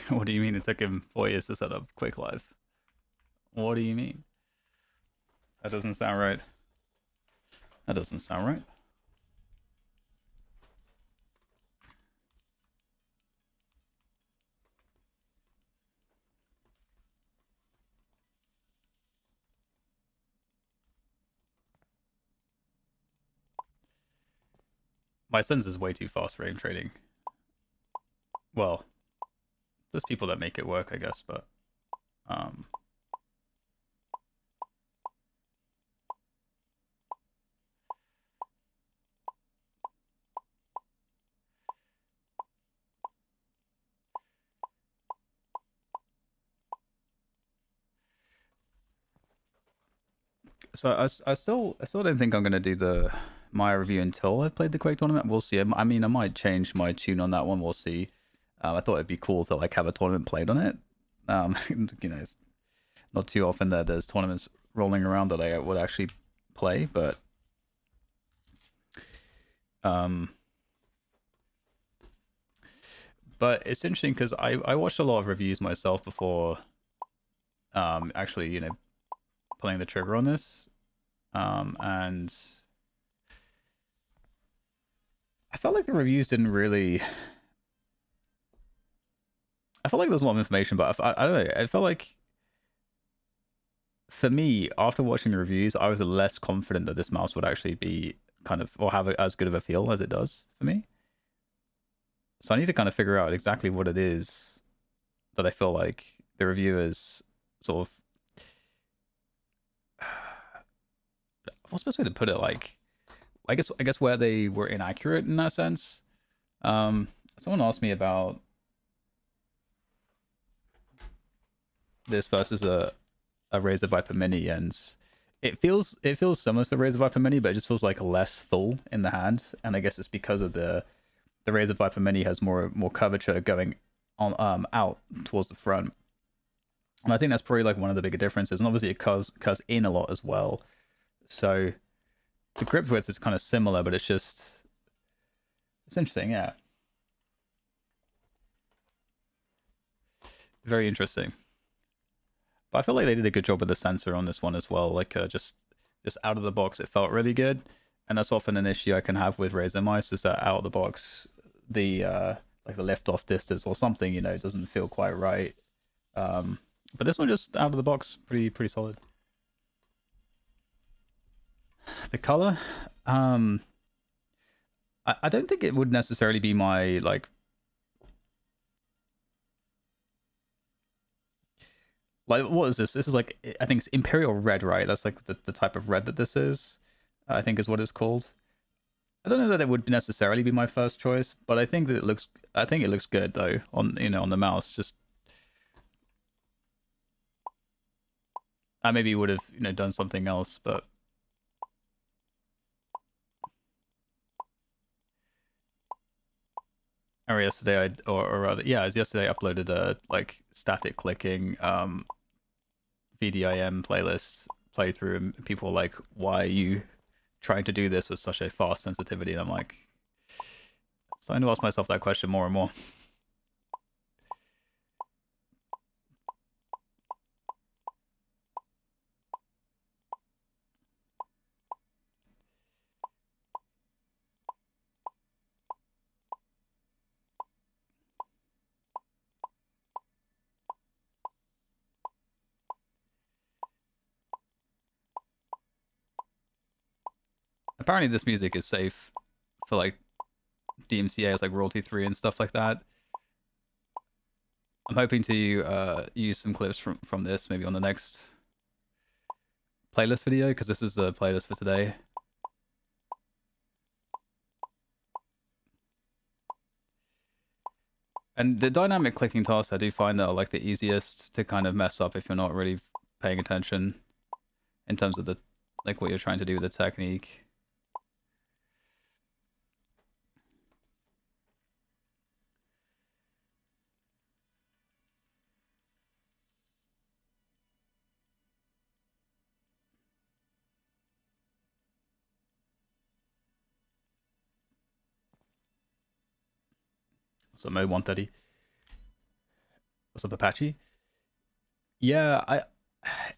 What do you mean it took him 4 years to set up QuakeLive? What do you mean? That doesn't sound right. That doesn't sound right. My sense is way too fast for aim trading. Well, there's people that make it work, I guess, but um, so I still don't think I'm gonna do the Maya review until I've played the Quake tournament. We'll see. I mean, I might change my tune on that one. We'll see. I thought it'd be cool to like have a tournament played on it. It's not too often that there's tournaments rolling around that I would actually play, um, but it's interesting because I watched a lot of reviews myself before actually pulling the trigger on this, and I felt like the reviews didn't really. I felt like there was a lot of information, but I don't know. I felt like for me, after watching the reviews, I was less confident that this mouse would actually be kind of or have as good of a feel as it does for me. So I need to kind of figure out exactly what it is that I feel like the reviewers sort of. What's the best way to put it? Like, I guess where they were inaccurate in that sense. Um, Someone asked me about this versus a Razer Viper Mini, and it feels similar to the Razer Viper Mini, but it just feels like less full in the hand. And I guess it's because of the Razer Viper Mini has more curvature going on out towards the front, and I think that's probably like one of the bigger differences. And obviously it curves in a lot as well, so the grip width is kind of similar, but it's interesting, yeah, very interesting. But I feel like they did a good job with the sensor on this one as well. Like just out of the box, it felt really good, and that's often an issue I can have with Razer mice is that out of the box, the like the lift off distance or something, doesn't feel quite right. Um, but this one just out of the box, pretty solid. The color, um, I don't think it would necessarily be my like what is this? This is like I think it's Imperial Red, right? That's like the type of red that this is. I think is what it's called. I don't know that it would necessarily be my first choice, but I think that it looks. I think it looks good though on on the mouse. Just I maybe would have done something else, but or yesterday or rather yeah, it was yesterday I uploaded a like static clicking VDIM playlist playthrough, and people were like, "Why are you trying to do this with such a fast sensitivity?" And I'm like, starting to ask myself that question more and more. Apparently, this music is safe for like DMCA's like royalty free and stuff like that. I'm hoping to use some clips from this maybe on the next playlist video because this is the playlist for today. And the dynamic clicking tasks I do find that are like the easiest to kind of mess up if you're not really paying attention in terms of the like what you're trying to do with the technique. So mode 130. What's up, Apache? Yeah,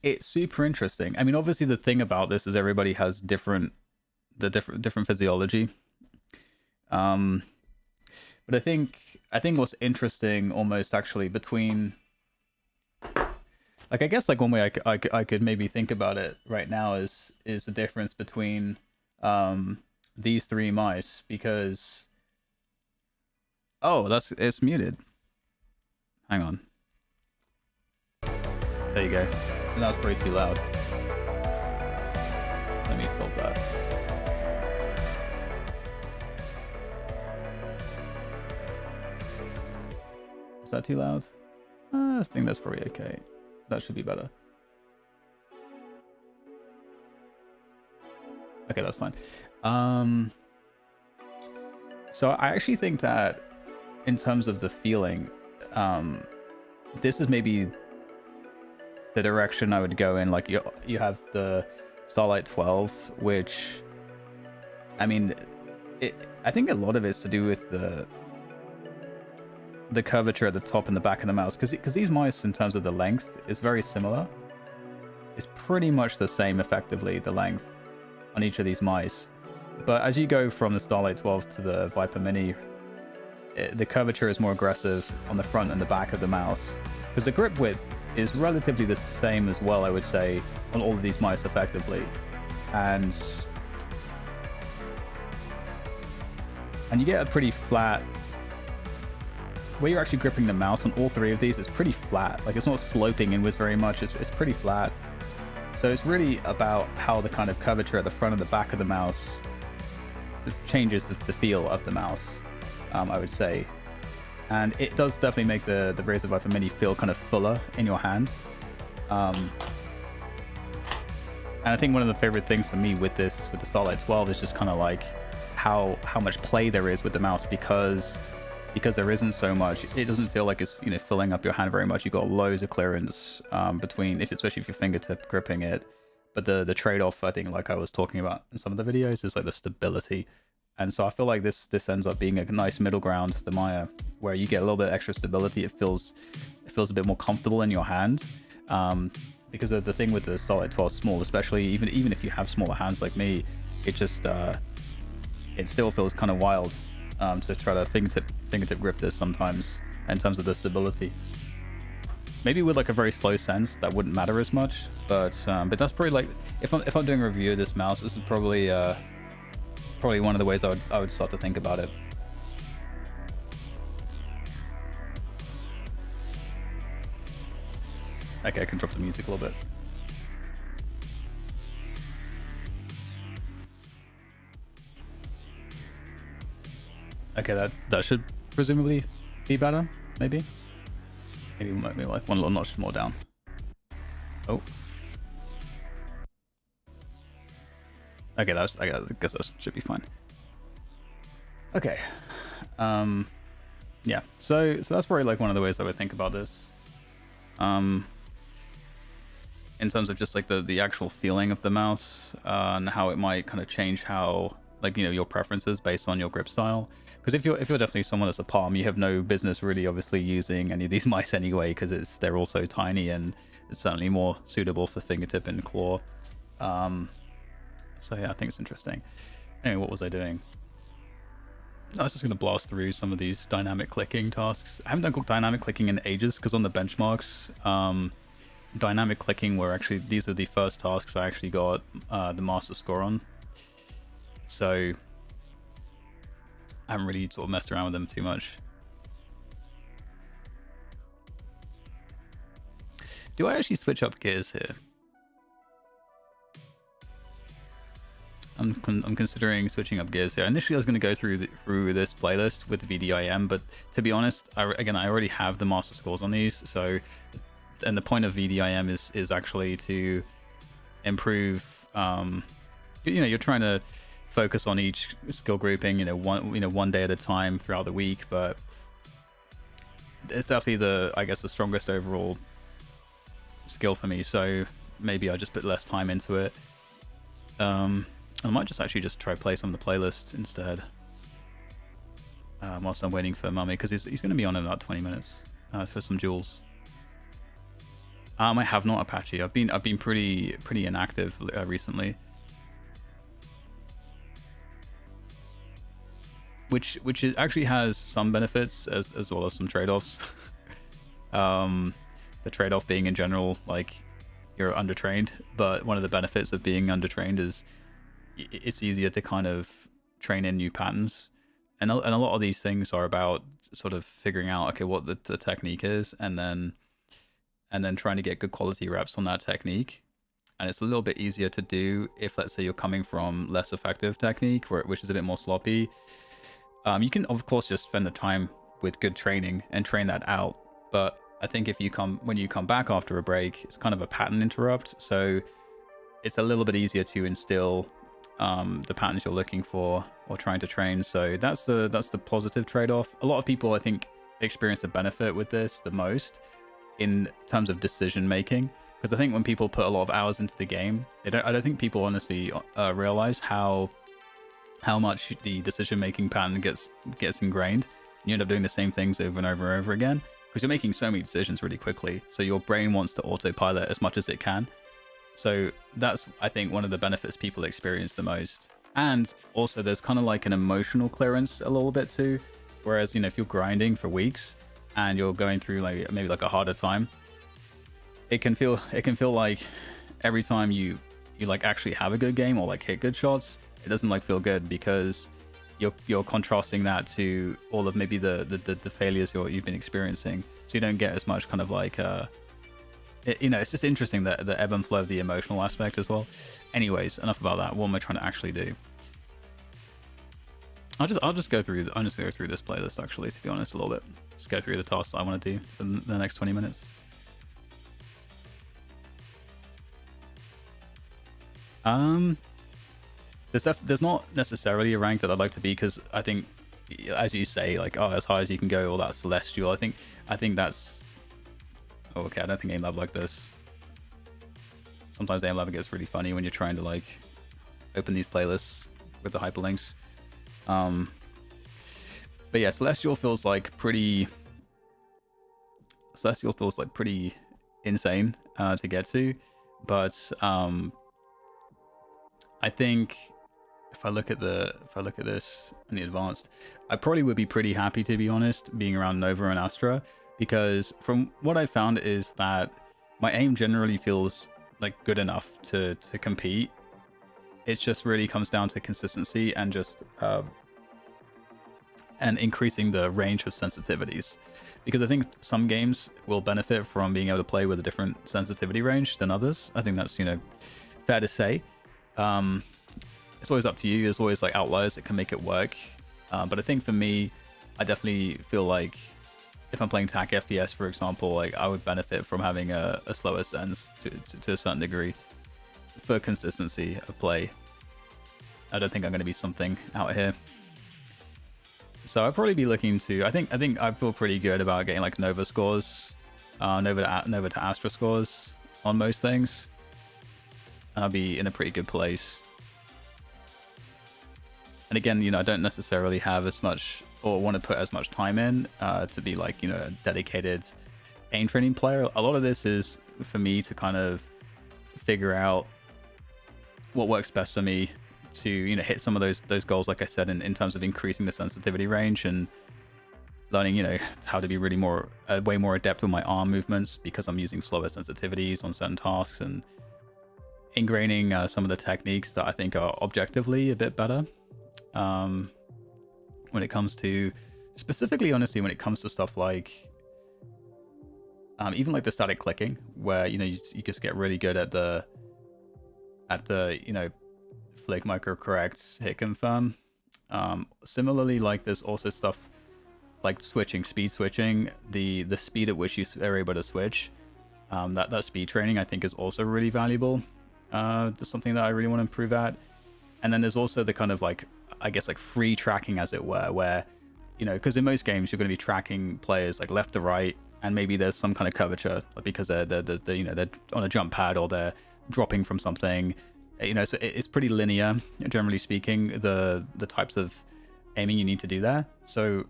it's super interesting. I mean, obviously the thing about this is everybody has different physiology. Um, but I think what's interesting almost actually between like I guess like one way I could maybe think about it right now is the difference between um these three mice because oh that's it's muted. Hang on. There you go. And that was probably too loud. Let me solve that. Is that too loud? I think that's probably okay. That should be better. Okay, that's fine. So I actually think that in terms of the feeling, this is maybe the direction I would go in. Like you have the Starlight 12, which I mean, I think a lot of it's to do with the curvature at the top and the back of the mouse, because these mice in terms of the length is very similar. It's pretty much the same effectively, the length on each of these mice. But as you go from the Starlight 12 to the Viper Mini, the curvature is more aggressive on the front and the back of the mouse, because the grip width is relatively the same as well, I would say, on all of these mice effectively. And you get a pretty flat, where you're actually gripping the mouse on all three of these, it's pretty flat. Like, it's not sloping inwards very much, it's pretty flat. So it's really about how the kind of curvature at the front and the back of the mouse changes the feel of the mouse, I would say. And it does definitely make the Razer Viper Mini feel kind of fuller in your hand. And I think one of the favorite things for me with the Starlight 12 is just kind of like how much play there is with the mouse, because there isn't so much. It doesn't feel like it's filling up your hand very much. You've got loads of clearance between, especially if you're fingertip gripping it. But the trade-off, I think, like I was talking about in some of the videos, is like the stability. And so I feel like this ends up being a nice middle ground, the Maya, where you get a little bit extra stability. It feels a bit more comfortable in your hand. Because of the thing with the Starlight 12 small, especially even if you have smaller hands like me, it just it still feels kind of wild to try to fingertip grip this sometimes in terms of the stability. Maybe with like a very slow sense that wouldn't matter as much, but that's probably like if I'm doing a review of this mouse, this is probably one of the ways I would start to think about it. Okay, I can drop the music a little bit. Okay, that should presumably be better, maybe like one little notch more down. Oh. Okay, I guess that should be fine. Okay. Yeah. So that's probably like one of the ways I would think about this. In terms of just like the actual feeling of the mouse, and how it might kind of change how like your preferences based on your grip style. Because if you're definitely someone that's a palm, you have no business really obviously using any of these mice anyway, because they're all so tiny, and it's certainly more suitable for fingertip and claw. So yeah, I think it's interesting. Anyway, what was I doing? I was just going to blast through some of these dynamic clicking tasks. I haven't done dynamic clicking in ages, because on the benchmarks, dynamic clicking were actually, these are the first tasks I actually got the master score on. So I haven't really sort of messed around with them too much. Do I actually switch up gears here? I'm considering switching up gears here. Initially, I was going to go through this playlist with VDIM, but to be honest, I already have the master scores on these. So, and the point of VDIM is actually to improve. You're trying to focus on each skill grouping, one day at a time throughout the week, but it's definitely I guess the strongest overall skill for me. So maybe I just put less time into it. I might just try play some of the playlists instead, whilst I'm waiting for Mummy, because he's going to be on in about 20 minutes for some duels. I have not Apache. I've been pretty inactive recently, which actually has some benefits as well as some trade-offs. The trade-off being in general, like, you're undertrained, but one of the benefits of being undertrained is it's easier to kind of train in new patterns, and a lot of these things are about sort of figuring out, okay, what the technique is, and then trying to get good quality reps on that technique. And it's a little bit easier to do if, let's say, you're coming from less effective technique, which is a bit more sloppy. You can, of course, just spend the time with good training and train that out. But I think when you come back after a break, it's kind of a pattern interrupt. So it's a little bit easier to instill the patterns you're looking for or trying to train. So that's the positive trade-off. A lot of people, I think, experience the benefit with this the most in terms of decision making, because I think when people put a lot of hours into the game, I don't think people honestly realize how much the decision making pattern gets ingrained. You end up doing the same things over and over and over again because you're making so many decisions really quickly. So your brain wants to autopilot as much as it can. So that's, I think, one of the benefits people experience the most. And also there's kind of like an emotional clearance a little bit too. Whereas, if you're grinding for weeks and you're going through like maybe like a harder time, it can feel like every time you like actually have a good game or like hit good shots, it doesn't like feel good because you're contrasting that to all of maybe the failures you've been experiencing. So you don't get as much kind of like it's just interesting that the ebb and flow of the emotional aspect as well. Anyways, enough about that. What am I trying to actually do? I'll just go through this playlist, actually, to be honest, a little bit. Just go through the tasks I want to do for the next 20 minutes. There's not necessarily a rank that I'd like to be, because I think, as you say, like, oh, as high as you can go, or that celestial. I think that's... Oh, okay, I don't think AimLab like this. Sometimes AimLab gets really funny when you're trying to like open these playlists with the hyperlinks. But yeah, celestial feels like pretty insane to get to, but I think if I look at this in the advanced, I probably would be pretty happy, to be honest, being around Nova and Astra, because from what I found is that my aim generally feels like good enough to compete. It just really comes down to consistency and just and increasing the range of sensitivities, because I think some games will benefit from being able to play with a different sensitivity range than others. I think that's fair to say. It's always up to you. There's always like outliers that can make it work, but I think for me, I definitely feel like if I'm playing TAC FPS, for example, like I would benefit from having a slower sense to a certain degree for consistency of play. I don't think I'm going to be something out here. So I'd probably be looking to... I think I feel pretty good about getting like Nova scores, Nova to Astra scores on most things. And I'll be in a pretty good place. And again, I don't necessarily have as much or want to put as much time in to be like, a dedicated aim training player. A lot of this is for me to kind of figure out what works best for me to hit some of those goals, like I said, in terms of increasing the sensitivity range and learning how to be really way more adept with my arm movements, because I'm using slower sensitivities on certain tasks, and ingraining some of the techniques that I think are objectively a bit better when it comes to, specifically, honestly, when it comes to stuff like even like the static clicking, where you just get really good at the flick, micro correct, hit confirm. Similarly, like there's also stuff like speed switching, the speed at which you are able to switch. That speed training, I think, is also really valuable. That's something that I really want to improve at. And then there's also the kind of like, I guess, like free tracking, as it were, where because in most games you're going to be tracking players like left to right, and maybe there's some kind of curvature, like because they're on a jump pad or they're dropping from something. So it's pretty linear, generally speaking, the types of aiming you need to do there. So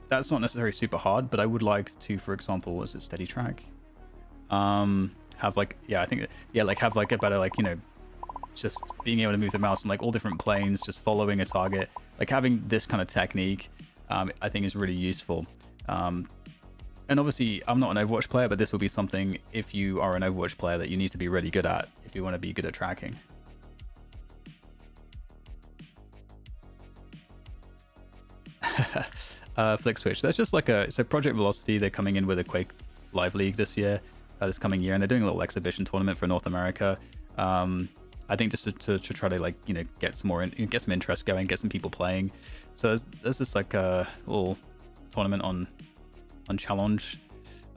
that's not necessarily super hard, but I would like to, for example, was it steady track? Have like, yeah, I think, yeah, like have like a better, like, you know, just being able to move the mouse in like all different planes, just following a target, like having this kind of technique, I think is really useful. And obviously, I'm not an Overwatch player, but this will be something, if you are an Overwatch player, that you need to be really good at if you want to be good at tracking. Flick Switch. That's just like so Project Velocity, they're coming in with a Quake Live League this year, this coming year, and they're doing a little exhibition tournament for North America. I think just to try to, like, you know, get some interest going, get some people playing. So there's this like a little tournament on challenge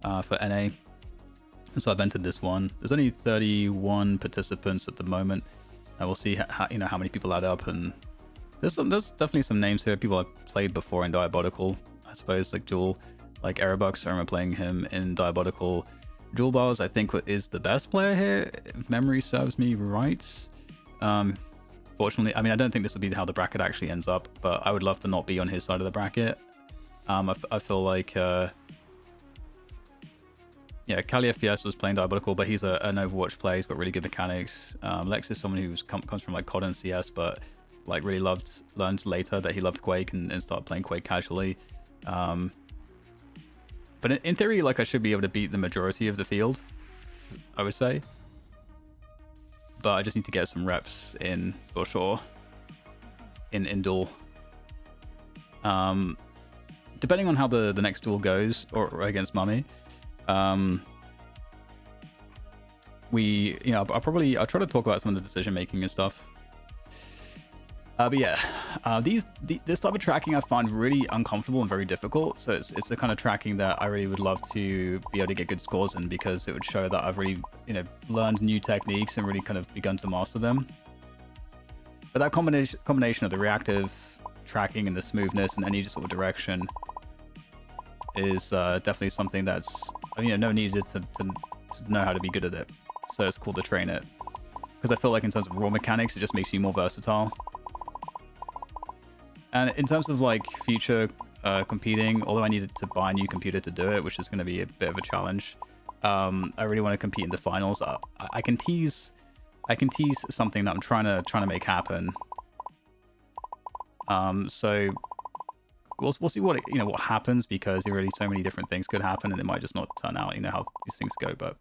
for NA. So I've entered this one. There's only 31 participants at the moment. We'll see how many people add up, and there's definitely some names here. People I've played before in Diabolical, I suppose, like Duel, like Aerobucks. I remember playing him in Diabolical. Duel Bars, I think, is the best player here, if memory serves me right. Fortunately, I mean, I don't think this will be how the bracket actually ends up, but I would love to not be on his side of the bracket. I feel like, yeah, Kali FPS was playing Diabolical, but he's an Overwatch player. He's got really good mechanics. Lex is someone who comes from like COD and CS, but like really learned later that he loved Quake and started playing Quake casually. But in theory, like, I should be able to beat the majority of the field, I would say. But I just need to get some reps in, for sure, in Duel. Depending on how the next Duel goes, or against Mummy, I'll try to talk about some of the decision making and stuff. But yeah, this type of tracking I find really uncomfortable and very difficult. So it's the kind of tracking that I really would love to be able to get good scores in, because it would show that I've really, you know, learned new techniques and really kind of begun to master them. But that combination of the reactive tracking and the smoothness and any sort of direction is definitely something that's, you know, no needed to know how to be good at it. So it's cool to train it, because I feel like in terms of raw mechanics, it just makes you more versatile. And in terms of like future competing, although I needed to buy a new computer to do it, which is going to be a bit of a challenge, I really want to compete in the finals. I can tease something that I'm trying to make happen. So we'll see what happens, because really so many different things could happen, and it might just not turn out, you know, how these things go. But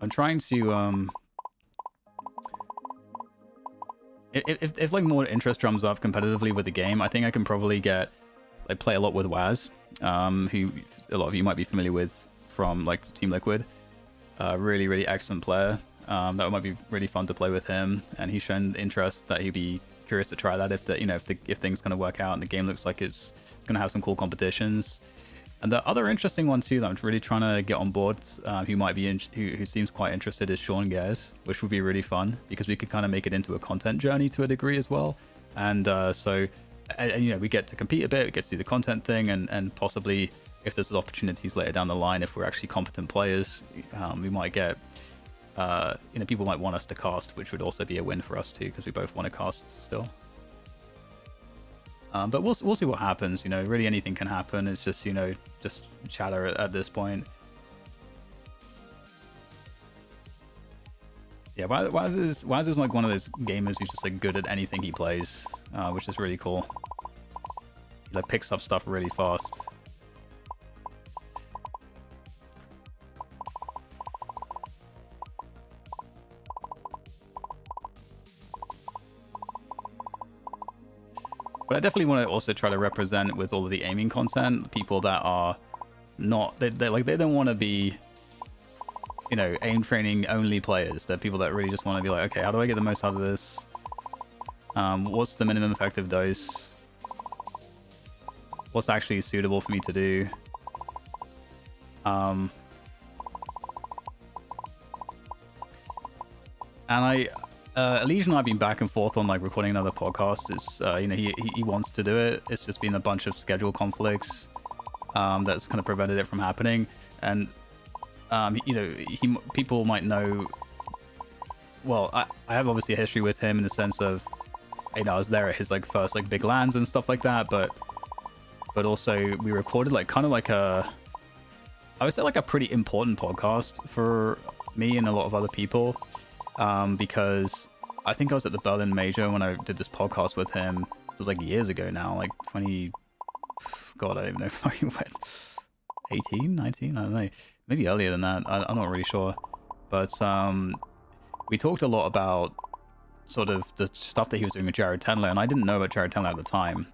I'm trying to If like more interest drums up competitively with the game, I think I can probably play a lot with Waz, who a lot of you might be familiar with from like Team Liquid. Really, really excellent player. That might be really fun to play with him, and he's shown interest that he'd be curious to try that if things kind of work out and the game looks like it's going to have some cool competitions. And the other interesting one too that I'm really trying to get on board, who seems quite interested, is Sean Gares, which would be really fun, because we could kind of make it into a content journey to a degree as well. And you know, we get to compete a bit, we get to do the content thing, and possibly if there's opportunities later down the line, if we're actually competent players, we might get, you know, people might want us to cast, which would also be a win for us too, because we both want to cast still. But we'll see what happens. You know, really anything can happen. It's just, you know, just chatter at this point. Yeah, Waz is like one of those gamers who's just like good at anything he plays, which is really cool. He like picks up stuff really fast. But I definitely want to also try to represent with all of the aiming content people that are not, they don't want to be, you know, aim training only players. They're people that really just want to be like, okay, how do I get the most out of this? What's the minimum effective dose? What's actually suitable for me to do? And Elysian and I've been back and forth on like recording another podcast. It's you know, he wants to do it. It's just been a bunch of schedule conflicts that's kind of prevented it from happening. And you know, people might know. Well, I have obviously a history with him in the sense of, you know, I was there at his like first like big lands and stuff like that. But also we recorded like kind of like a I would say like a pretty important podcast for me and a lot of other people, because I think I was at the Berlin Major when I did this podcast with him. It was like years ago now, like 20. God, I don't even know if I went 18, 19. I don't know, maybe earlier than that. I'm not really sure, but we talked a lot about sort of the stuff that he was doing with Jared Tendler, and I didn't know about Jared Tendler at the time.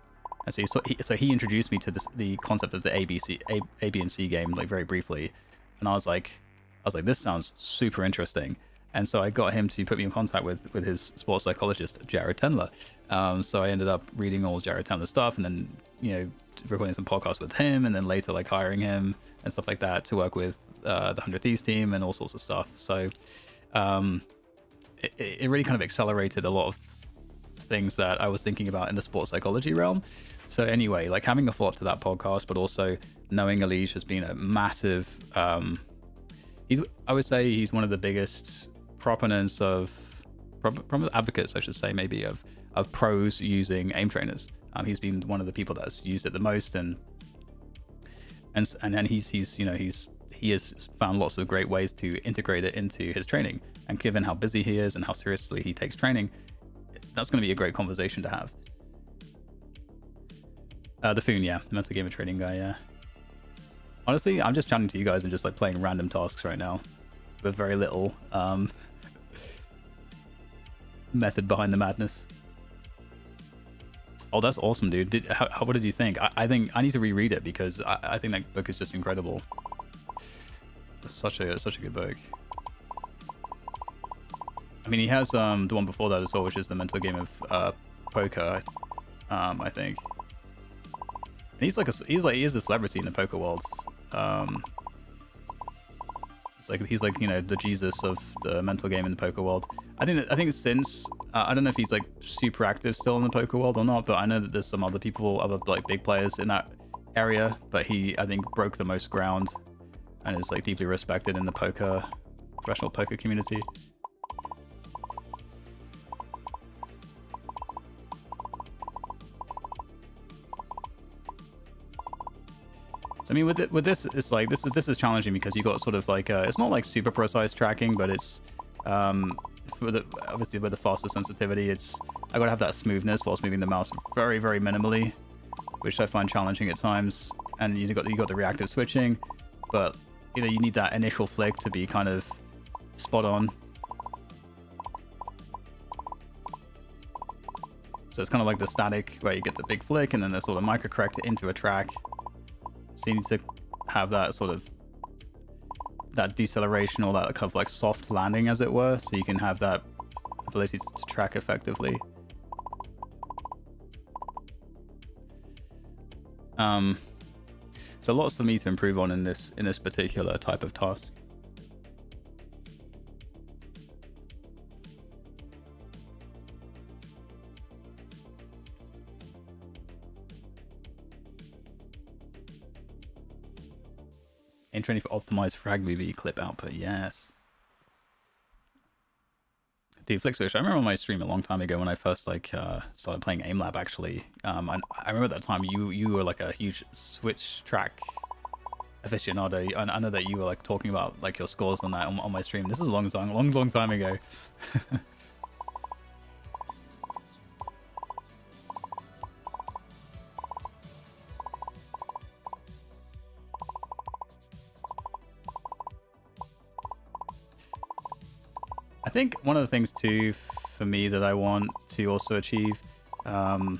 And so he introduced me to the concept of the A, B, and C game, like very briefly, and I was like, this sounds super interesting. And so I got him to put me in contact with his sports psychologist, Jared Tendler. So I ended up reading all Jared Tendler stuff, and then recording some podcasts with him, and then later like hiring him and stuff like that to work with the 100 Thieves team and all sorts of stuff. So it really kind of accelerated a lot of things that I was thinking about in the sports psychology realm. So anyway, like having a follow-up to that podcast, but also knowing Elige has been a massive, I would say he's one of the biggest proponents of, advocates, I should say, maybe of pros using aim trainers. He's been one of the people that's used it the most, and then he has found lots of great ways to integrate it into his training. And given how busy he is and how seriously he takes training, that's going to be a great conversation to have. The Foon, yeah, the mental game of training guy, yeah. Honestly, I'm just chatting to you guys and just like playing random tasks right now with very little method behind the madness. Oh, that's awesome, dude. What did you think? I think I need to reread it because I think that book is just incredible. It's such a good book. I mean, he has the one before that as well, which is the mental game of poker. I think. And he is a celebrity in the poker world. He's like the Jesus of the mental game in the poker world. I think since I don't know if he's like super active still in the poker world or not, but I know that there's some other like big players in that area, but he I think broke the most ground and is like deeply respected in the professional poker community. So, I mean, with this, it's like this is challenging because you got sort of like it's not like super precise tracking, but it's obviously with the faster sensitivity, I gotta have that smoothness whilst moving the mouse very, very minimally, which I find challenging at times. And you got the reactive switching, but you need that initial flick to be kind of spot on. So it's kind of like the static where you get the big flick and then the sort of micro correct into a track. So you need to have that sort of that deceleration or that kind of like soft landing, as it were, so you can have that ability to track effectively. So lots for me to improve on in this particular type of task. In training for optimized frag movie clip output, yes. Dude, Flick Switch, I remember on my stream a long time ago when I first started playing AimLab actually. I remember at that time you were like a huge Switch track aficionado. I know that you were like talking about like your scores on that on my stream. This is a long time ago. I think one of the things too for me that I want to also achieve in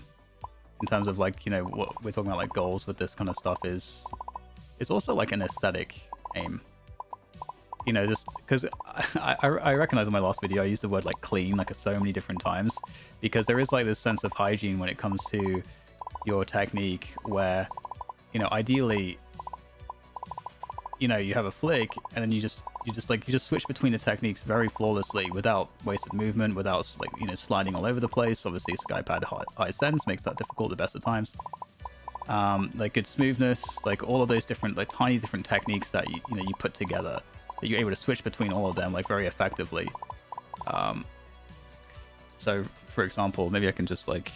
terms of like what we're talking about like goals with this kind of stuff is also like an aesthetic aim, just because I recognize in my last video I used the word like clean like so many different times, because there is like this sense of hygiene when it comes to your technique where ideally you have a flick and then you just switch between the techniques very flawlessly without wasted movement, without like sliding all over the place. Obviously Skypad high sense makes that difficult the best of times. Like good smoothness, like all of those different like tiny different techniques that you put together, that you're able to switch between all of them like very effectively. So for example, maybe I can just like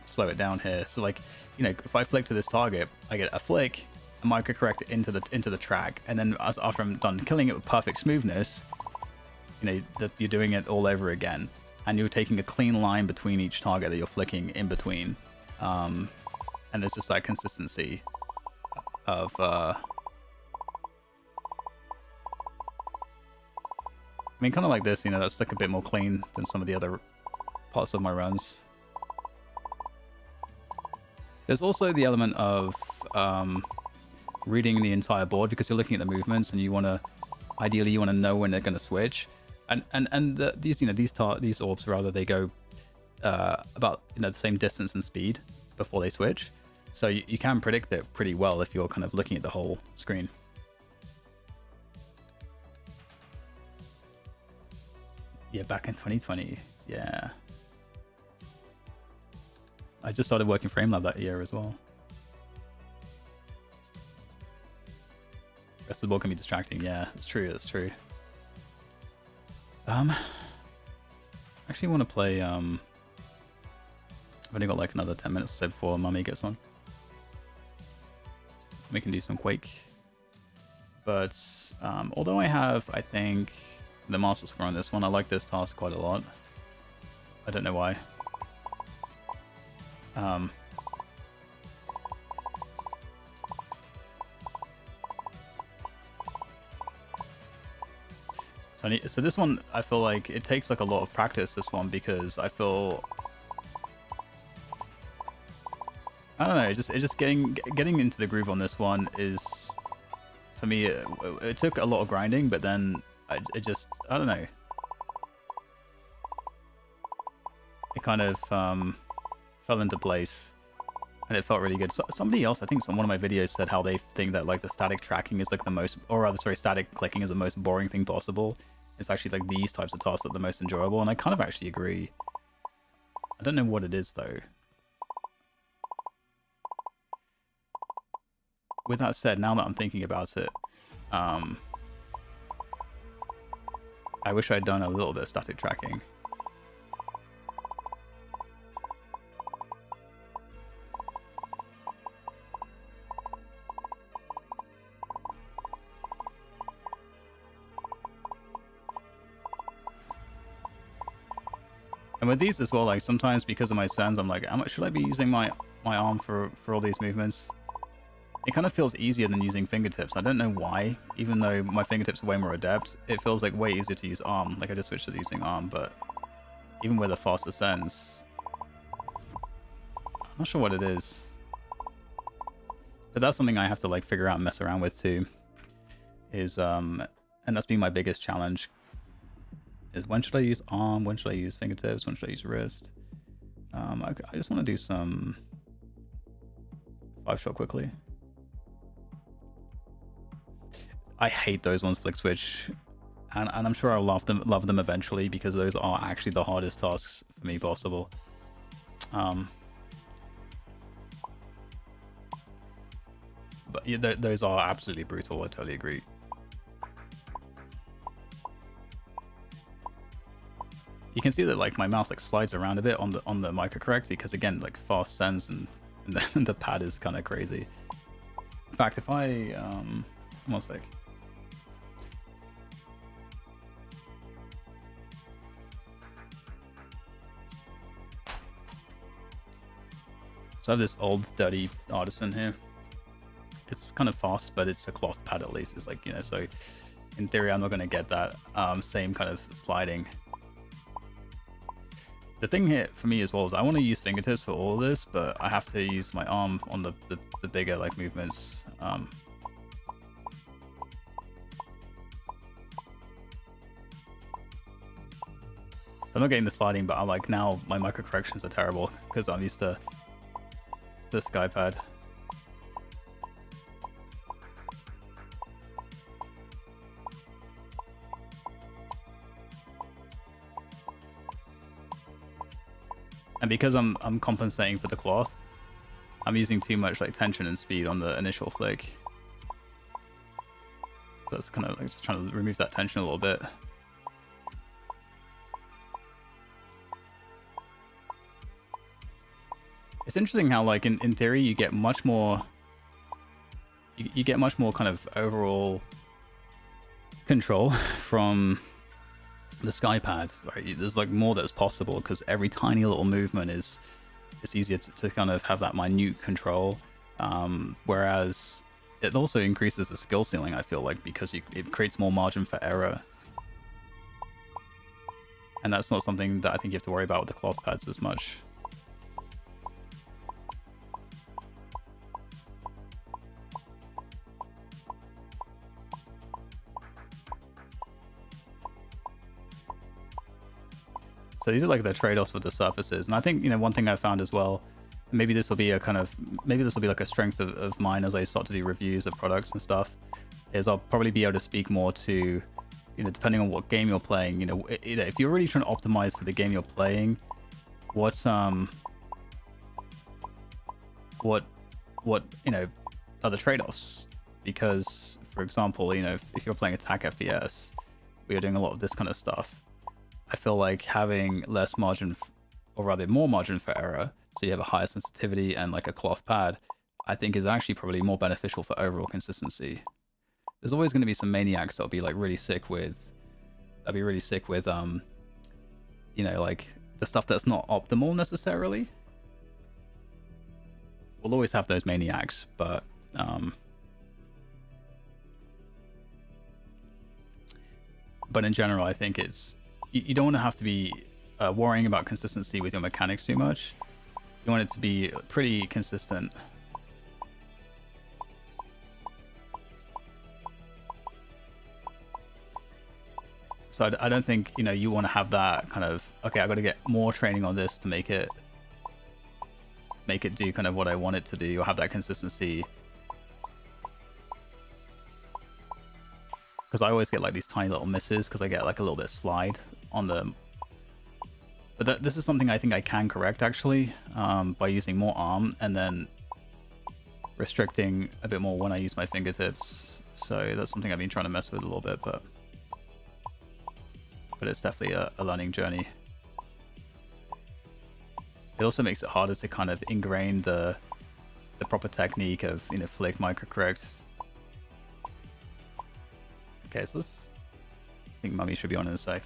slow it down here. So like if I flick to this target, I get a flick, microcorrect into the track, and then after I'm done killing it with perfect smoothness, you know, that you're doing it all over again, and you're taking a clean line between each target that you're flicking in between, and there's just that consistency of I mean, kind of like this, you know, that's like a bit more clean than some of the other parts of my runs. There's also the element of reading the entire board, because you're looking at the movements and you want to, ideally, you want to know when they're going to switch. And these, you know, these orbs rather, they go about, you know, the same distance and speed before they switch. So you can predict it pretty well if you're kind of looking at the whole screen. Yeah, back in 2020. Yeah. I just started working FrameLab that year as well. Rest of the board can be distracting. Yeah, that's true. That's true. Actually want to play. I've only got like another 10 minutes to say before Mummy gets on. We can do some Quake. But although I have, I think, the master score on this one, I like this task quite a lot. I don't know why. So this one, I feel like it takes like a lot of practice, this one, because I feel, I don't know, it's just getting into the groove on this one is, for me, it took a lot of grinding, but then I don't know, it kind of fell into place, and it felt really good. So, somebody else, I think one of my videos said how they think that like the static tracking is like the most, or rather, sorry, static clicking is the most boring thing possible. It's actually like these types of tasks that are the most enjoyable, and I kind of actually agree. I don't know what it is though. With that said, now that I'm thinking about it, I wish I'd done a little bit of static tracking. And with these as well, like sometimes because of my sends, I'm like, how much should I be using my arm for all these movements? It kind of feels easier than using fingertips. I don't know why, even though my fingertips are way more adept, it feels like way easier to use arm. Like I just switched to using arm, but even with a faster sends, I'm not sure what it is. But that's something I have to like figure out and mess around with too. Is and that's been my biggest challenge. Is when should I use arm? When should I use fingertips? When should I use wrist? I just want to do some 5-shot quickly. I hate those ones, flick switch, and I'm sure I'll love them eventually, because those are actually the hardest tasks for me possible. But yeah, those are absolutely brutal. I totally agree. You can see that like my mouse like slides around a bit on the microcorrect, because again, like fast sends and the pad is kind of crazy. In fact, if I one sec. So I have this old dirty Artisan here. It's kind of fast, but it's a cloth pad at least. It's like, you know, so in theory I'm not going to get that same kind of sliding. The thing here for me as well is I want to use fingertips for all of this, but I have to use my arm on the bigger like movements. So I'm not getting the sliding, but I'm like, now my micro corrections are terrible because I'm used to this guy pad. And because I'm compensating for the cloth, I'm using too much like tension and speed on the initial flick. So that's kind of like just trying to remove that tension a little bit. It's interesting how like in theory you get much more you get much more kind of overall control from the sky pads, right? There's like more that's possible because every tiny little movement is it's easier to kind of have that minute control, whereas it also increases the skill ceiling, I feel like, because it creates more margin for error, and that's not something that I think you have to worry about with the cloth pads as much. So these are like the trade-offs with the surfaces, and I think, you know, one thing I found as well, maybe this will be a kind of, maybe this will be like a strength of mine as I start to do reviews of products and stuff, is I'll probably be able to speak more to, you know, depending on what game you're playing, you know, if you're really trying to optimize for the game you're playing, what you know, are the trade-offs? Because, for example, you know, if you're playing attack FPS, where you're doing a lot of this kind of stuff, I feel like having less margin, or rather more margin for error, so you have a higher sensitivity and like a cloth pad, I think is actually probably more beneficial for overall consistency. There's always going to be some maniacs that'll be like really sick with, you know, like the stuff that's not optimal necessarily. We'll always have those maniacs, but in general, I think it's, you don't want to have to be worrying about consistency with your mechanics too much. You want it to be pretty consistent. So I don't think, you know, you want to have that kind of, okay, I've got to get more training on this to make it do kind of what I want it to do, or have that consistency. Because I always get like these tiny little misses because I get like a little bit of slide on the... But this is something I think I can correct actually, by using more arm and then restricting a bit more when I use my fingertips. So that's something I've been trying to mess with a little bit, but it's definitely a learning journey. It also makes it harder to kind of ingrain the proper technique of, you know, flick, microcorrect. Okay, so this, I think Mummy should be on in a sec.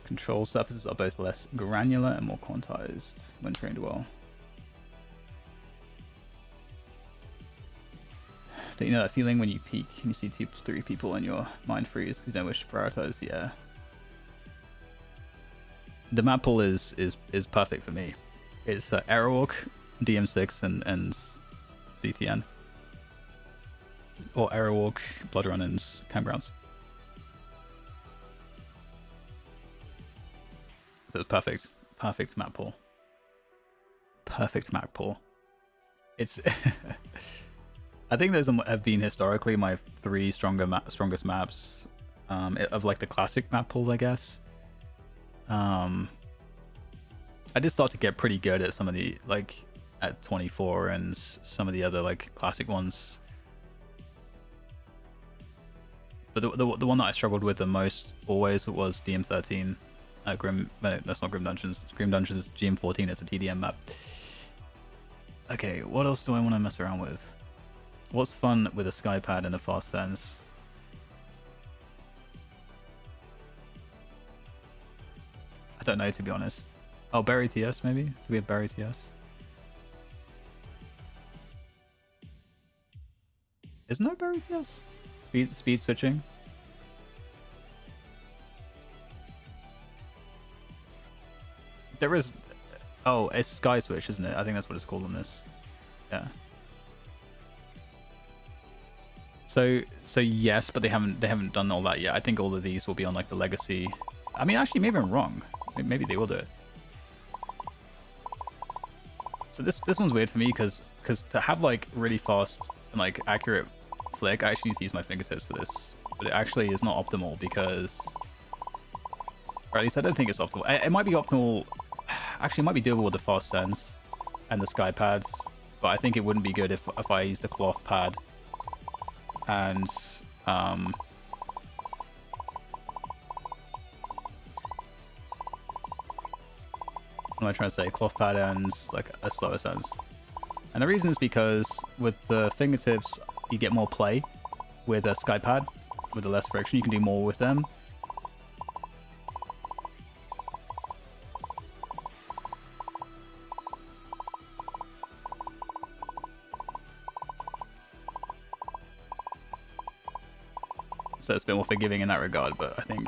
Control surfaces are both less granular and more quantized when trained well. Don't you know that feeling when you peek and you see 2-3 people and your mind freezes because you don't wish to prioritize? Yeah. The map pool is perfect for me. It's Aerowalk, DM6, and CTN. Or Aerowalk, Bloodrun, and Campgrounds. So it's perfect. Perfect map pool. Perfect map pool. It's... I think those have been historically my 3 strongest maps of like the classic map pools, I guess. I did start to get pretty good at some of the, like, at 24 and some of the other like classic ones. But the one that I struggled with the most always was DM13. No, that's not Grim Dungeons. Grim Dungeons is GM14. It's a TDM map. Okay, what else do I want to mess around with? What's fun with a skypad and a fast sense? I don't know, to be honest. Oh, Berry TS maybe? Do we have Berry TS? Isn't there Berry TS? Speed switching? There is... Oh, it's Sky Switch, isn't it? I think that's what it's called on this. Yeah. So yes, but they haven't done all that yet. I think all of these will be on like the legacy. I mean, actually, maybe I'm wrong. Maybe they will do it. So this one's weird for me because to have like really fast and like accurate flick, I actually need to use my fingertips for this. But it actually is not optimal because, or at least I don't think it's optimal. It might be optimal. Actually, it might be doable with the fast sense and the sky pads, but I think it wouldn't be good if I used a cloth pad and am I trying to say? Cloth pad and like a slower sense. And the reason is because with the fingertips, you get more play with a sky pad, with the less friction. You can do more with them. So it's a bit more forgiving in that regard, but I think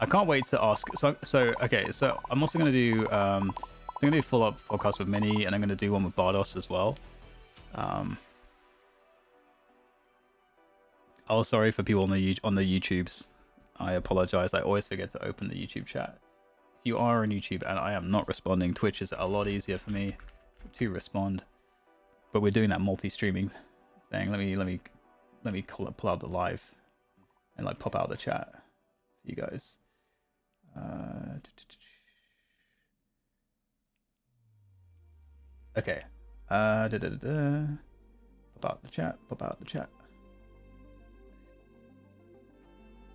I can't wait to ask. So okay. So I'm also gonna do I'm gonna do follow-up podcast with Minnie, and I'm gonna do one with Bardos as well. Oh, sorry for people on the YouTubes. I apologize. I always forget to open the YouTube chat. If you are on YouTube and I am not responding, Twitch is a lot easier for me to respond. But we're doing that multi-streaming thing. Let me pull out the live and like pop out the chat for you guys. Okay. Pop out the chat. Pop out the chat.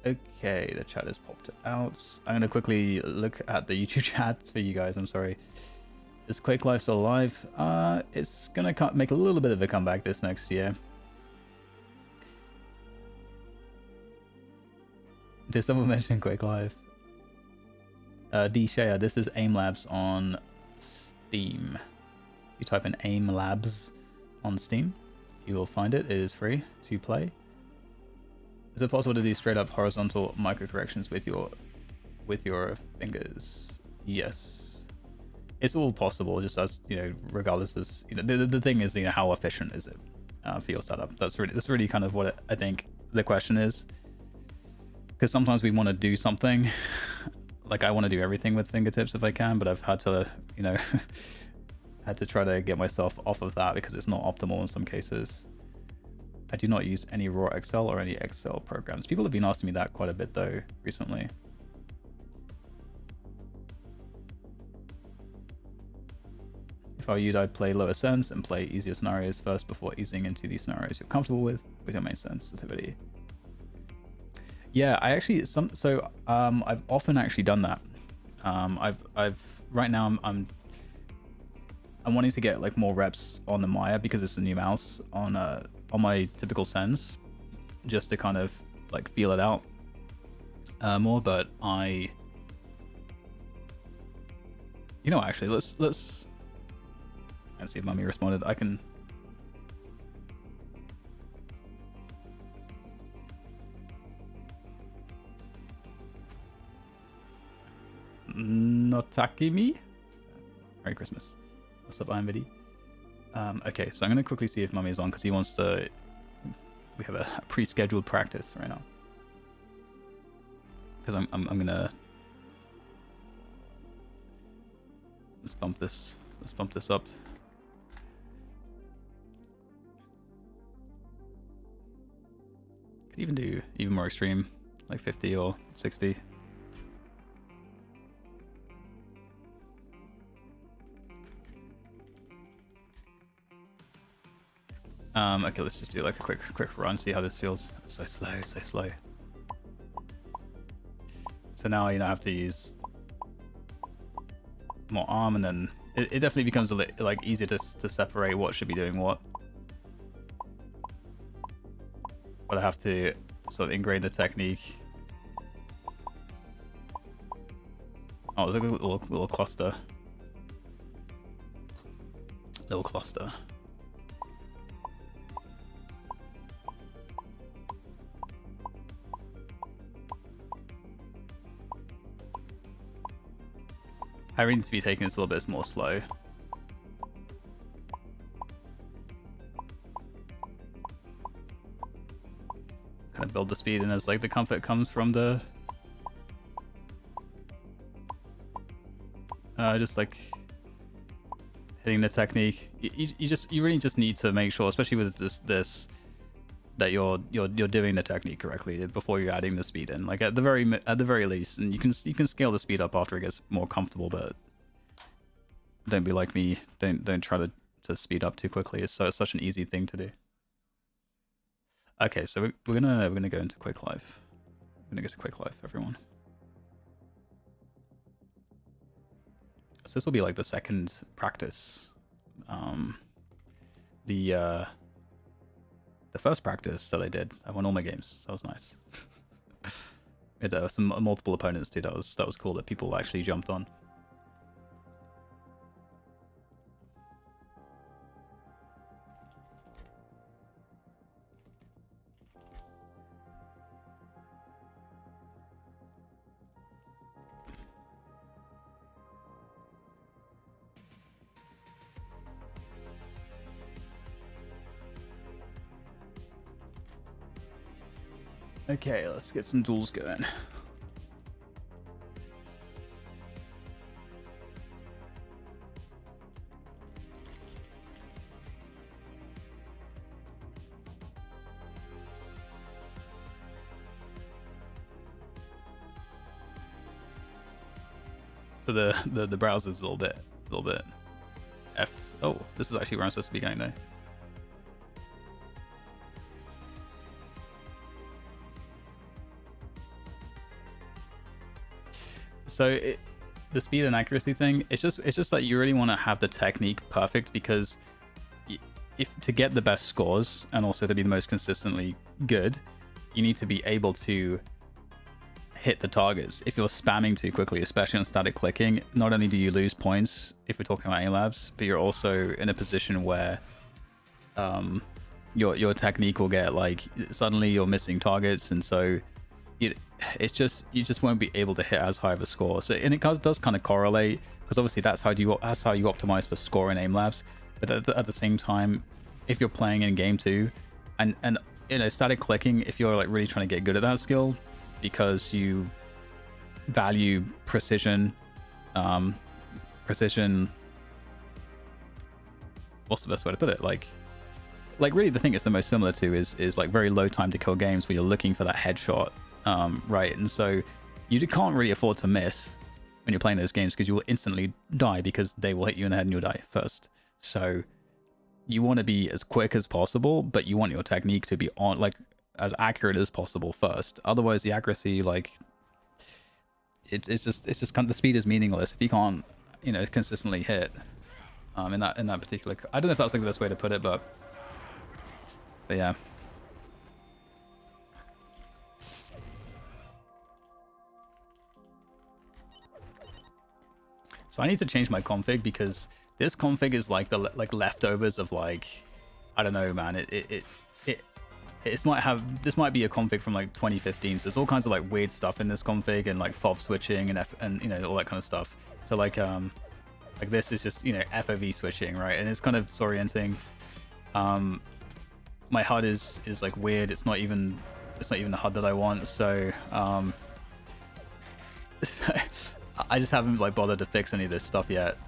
Okay, the chat has popped out. I'm gonna quickly look at the YouTube chats for you guys. I'm sorry. Is QuakeLive still alive? It's gonna make a little bit of a comeback this next year. Did someone mention QuakeLive? D Shea, this is AIM Labs on Steam. You type in AIM Labs on Steam, you will find it. It is free to play. Is it possible to do straight up horizontal micro corrections with your fingers? Yes, it's all possible. Just as you know, regardless, as you know, the thing is, you know, how efficient is it for your setup? That's really kind of what I think the question is. Because sometimes we want to do something, like I want to do everything with fingertips if I can, but I've had to, you know, had to try to get myself off of that because it's not optimal in some cases. I do not use any raw Excel or any Excel programs. People have been asking me that quite a bit though recently. If I were you, I'd play lower sense and play easier scenarios first before easing into these scenarios you're comfortable with your main sensitivity. Yeah, I actually I've often actually done that. I've right now I'm wanting to get like more reps on the Maya because it's a new mouse on my typical Sens, just to kind of like feel it out more. But you know, actually let's see if Mummy responded. I can. Notakimi? Merry Christmas. What's up, IMVD? Okay, so I'm going to quickly see if Mummy is on because he wants to... We have a pre-scheduled practice right now. Because I'm going to... Let's bump this up. Could even do even more extreme, like 50 or 60. Okay, let's just do like a quick run, see how this feels. It's so slow, so slow. So now, you know, I have to use more arm, and then it definitely becomes a like easier to separate what should be doing what. But I have to sort of ingrain the technique. Oh, there's a little cluster. Little cluster. I really need to be taking this a little bit more slow. Kind of build the speed, and as like the comfort comes from the just like hitting the technique. You really just need to make sure, especially with this that you're doing the technique correctly before you're adding the speed in. Like at the very least, and you can scale the speed up after it gets more comfortable, but don't be like me. Don't try to speed up too quickly. It's such an easy thing to do. Okay, so we're gonna go into QuakeLive. We're gonna go to QuakeLive, everyone. So this will be like the second practice. The first practice that I did, I won all my games. So that was nice. It some multiple opponents too. That was cool that people actually jumped on. Okay, let's get some duels going. So the browser's a little bit effed. Oh, this is actually where I'm supposed to be going though. So the speed and accuracy thing, it's just that you really want to have the technique perfect, because if to get the best scores and also to be the most consistently good, you need to be able to hit the targets. If you're spamming too quickly, especially on static clicking, not only do you lose points if we're talking about aim-labs, but you're also in a position where your technique will get like, suddenly you're missing targets, and so you just won't be able to hit as high of a score. So, and it does kind of correlate, because obviously that's how you optimize for score in aim labs. But at the same time, if you're playing in game 2, and you know, static clicking, if you're like really trying to get good at that skill because you value precision, what's the best way to put it, like really the thing it's the most similar to is like very low time to kill games where you're looking for that headshot, right? And so you can't really afford to miss when you're playing those games, because you will instantly die, because they will hit you in the head and you'll die first. So you want to be as quick as possible, but you want your technique to be on like as accurate as possible first. Otherwise the accuracy, like it's just kind of, the speed is meaningless if you can't, you know, consistently hit in that particular, I don't know if that's like the best way to put it, but yeah. So I need to change my config, because this config is like the leftovers of like, I don't know, man. This might be a config from like 2015. So there's all kinds of like weird stuff in this config, and like FOV switching and you know, all that kind of stuff. So like this is just, you know, FOV switching, right? And it's kind of disorienting. My HUD is like weird. It's not even the HUD that I want. So so I just haven't like bothered to fix any of this stuff yet.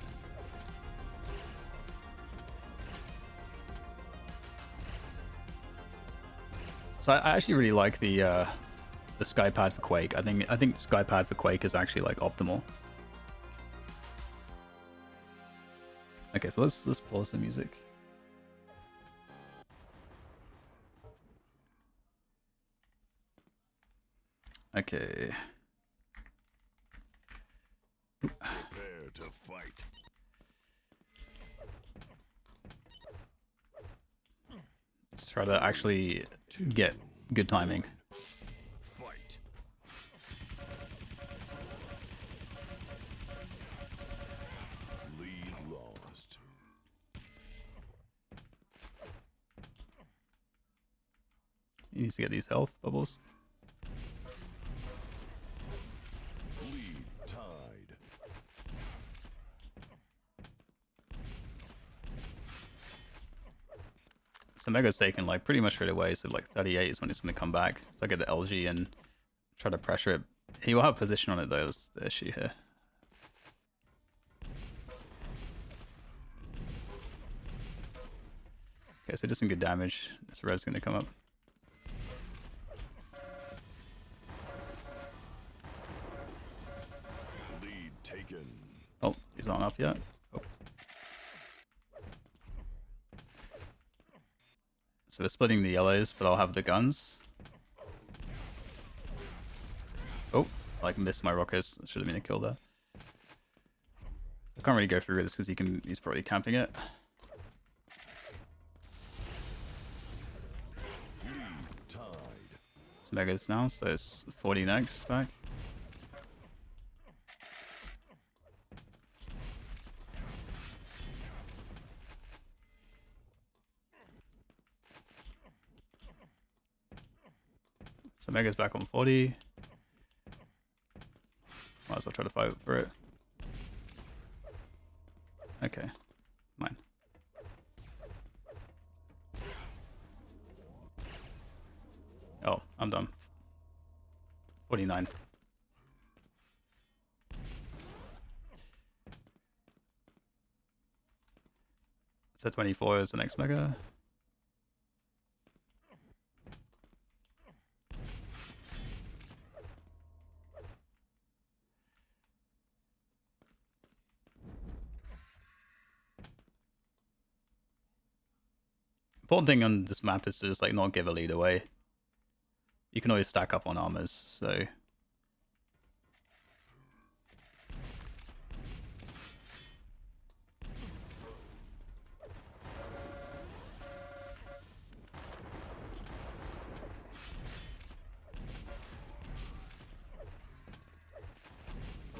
So I actually really like the SkyPad for Quake. I think SkyPad for Quake is actually like optimal. Okay, so let's pause the music. Okay. Prepare to fight. Let's try to actually get good timing. Fight. Lead lost. He needs to get these health bubbles. Lead tied. So Mega's taken like pretty much straight away, so like 38 is when it's going to come back. So I get the LG and try to pressure it. He will have position on it though, that's the issue here. Okay, so just some good damage. This red's going to come up. Lead taken. Oh, he's not up yet. Oh. So we're splitting the yellows, but I'll have the guns. Oh, I like missed my rockets. That should have been a kill there. I can't really go through this because he's probably camping it. Lead tied. It's Megas now, so it's 40 next back. So Mega's back on 40. Might as well try to fight for it. Okay, mine. Oh, I'm done. 49. So 24 is the next Mega. Important thing on this map is to just like not give a lead away. You can always stack up on armors, so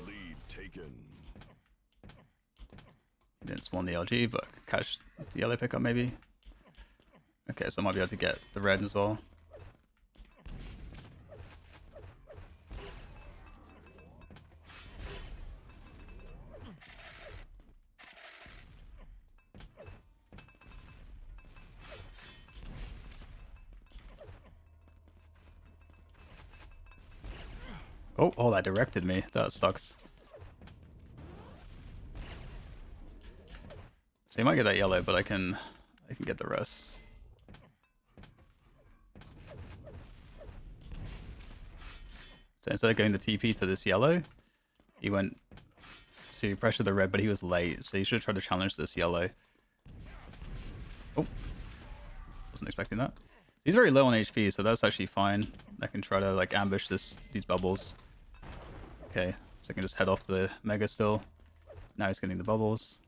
Lead taken. didn't spawn the LG, but catch the yellow pickup maybe. Okay, so I might be able to get the red as well. Oh, that directed me. That sucks. So you might get that yellow, but I can get the rest. So instead of going the TP to this yellow, he went to pressure the red, but he was late, so you should try to challenge this yellow. Oh, wasn't expecting that. He's very low on HP, so that's actually fine. I can try to like ambush these bubbles. Okay, so I can just head off the Mega still. Now he's getting the bubbles.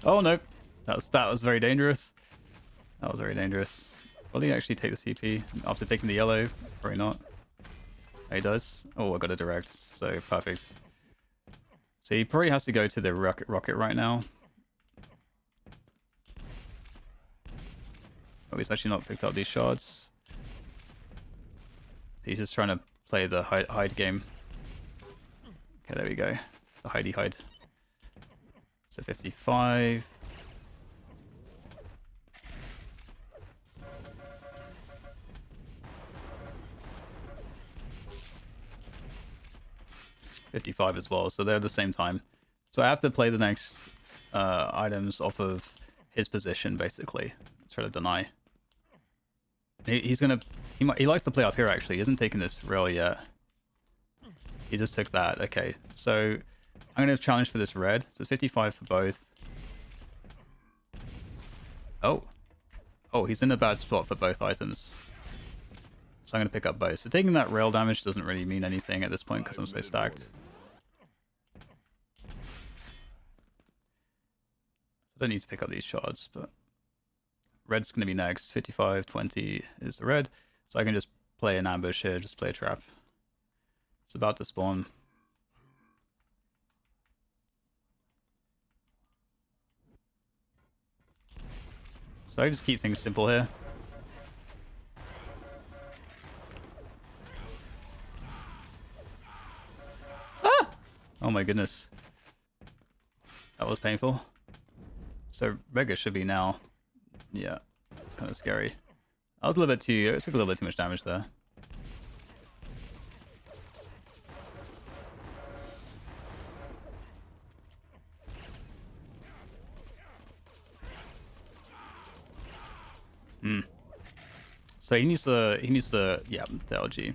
Oh no, that was very dangerous. That was very dangerous. Will he actually take the CP after taking the yellow? Probably not. Oh, he does. Oh, I got a direct, so perfect. So he probably has to go to the rocket right now. Oh, he's actually not picked up these shards. He's just trying to play the hide game. Okay, there we go. The hide. So 55. $55 as well, so they're at the same time. So I have to play the next items off of his position, basically. Try to deny. He likes to play up here, actually. He hasn't taken this rail yet. He just took that. Okay, so I'm going to challenge for this red. So 55 for both. Oh, he's in a bad spot for both items. So I'm going to pick up both. So taking that rail damage doesn't really mean anything at this point because I'm so stacked. I don't need to pick up these shards, but red's going to be next. 55, 20 is the red. So I can just play an ambush here, just play a trap. It's about to spawn. So I just keep things simple here. Ah! Oh my goodness. That was painful. So Rega should be now. Yeah, it's kind of scary. I was a little bit too... It took a little bit too much damage there. So he needs the yeah, the LG.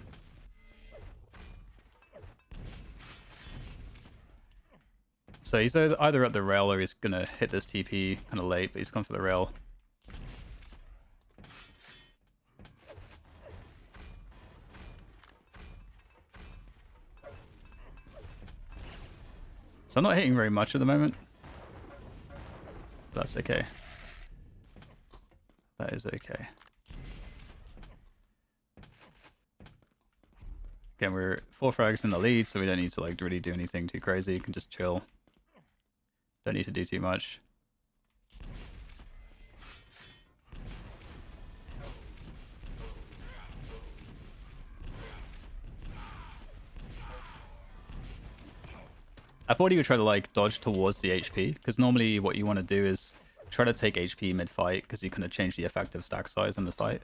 So he's either at the rail or he's gonna hit this TP kind of late, but he's gone for the rail. So I'm not hitting very much at the moment. But that's okay. That is okay. Again, we're 4 frags in the lead, so we don't need to like really do anything too crazy. You can just chill. Don't need to do too much. I thought he would try to like dodge towards the HP, because normally what you want to do is try to take HP mid-fight, because you kind of change the effective stack size in the fight.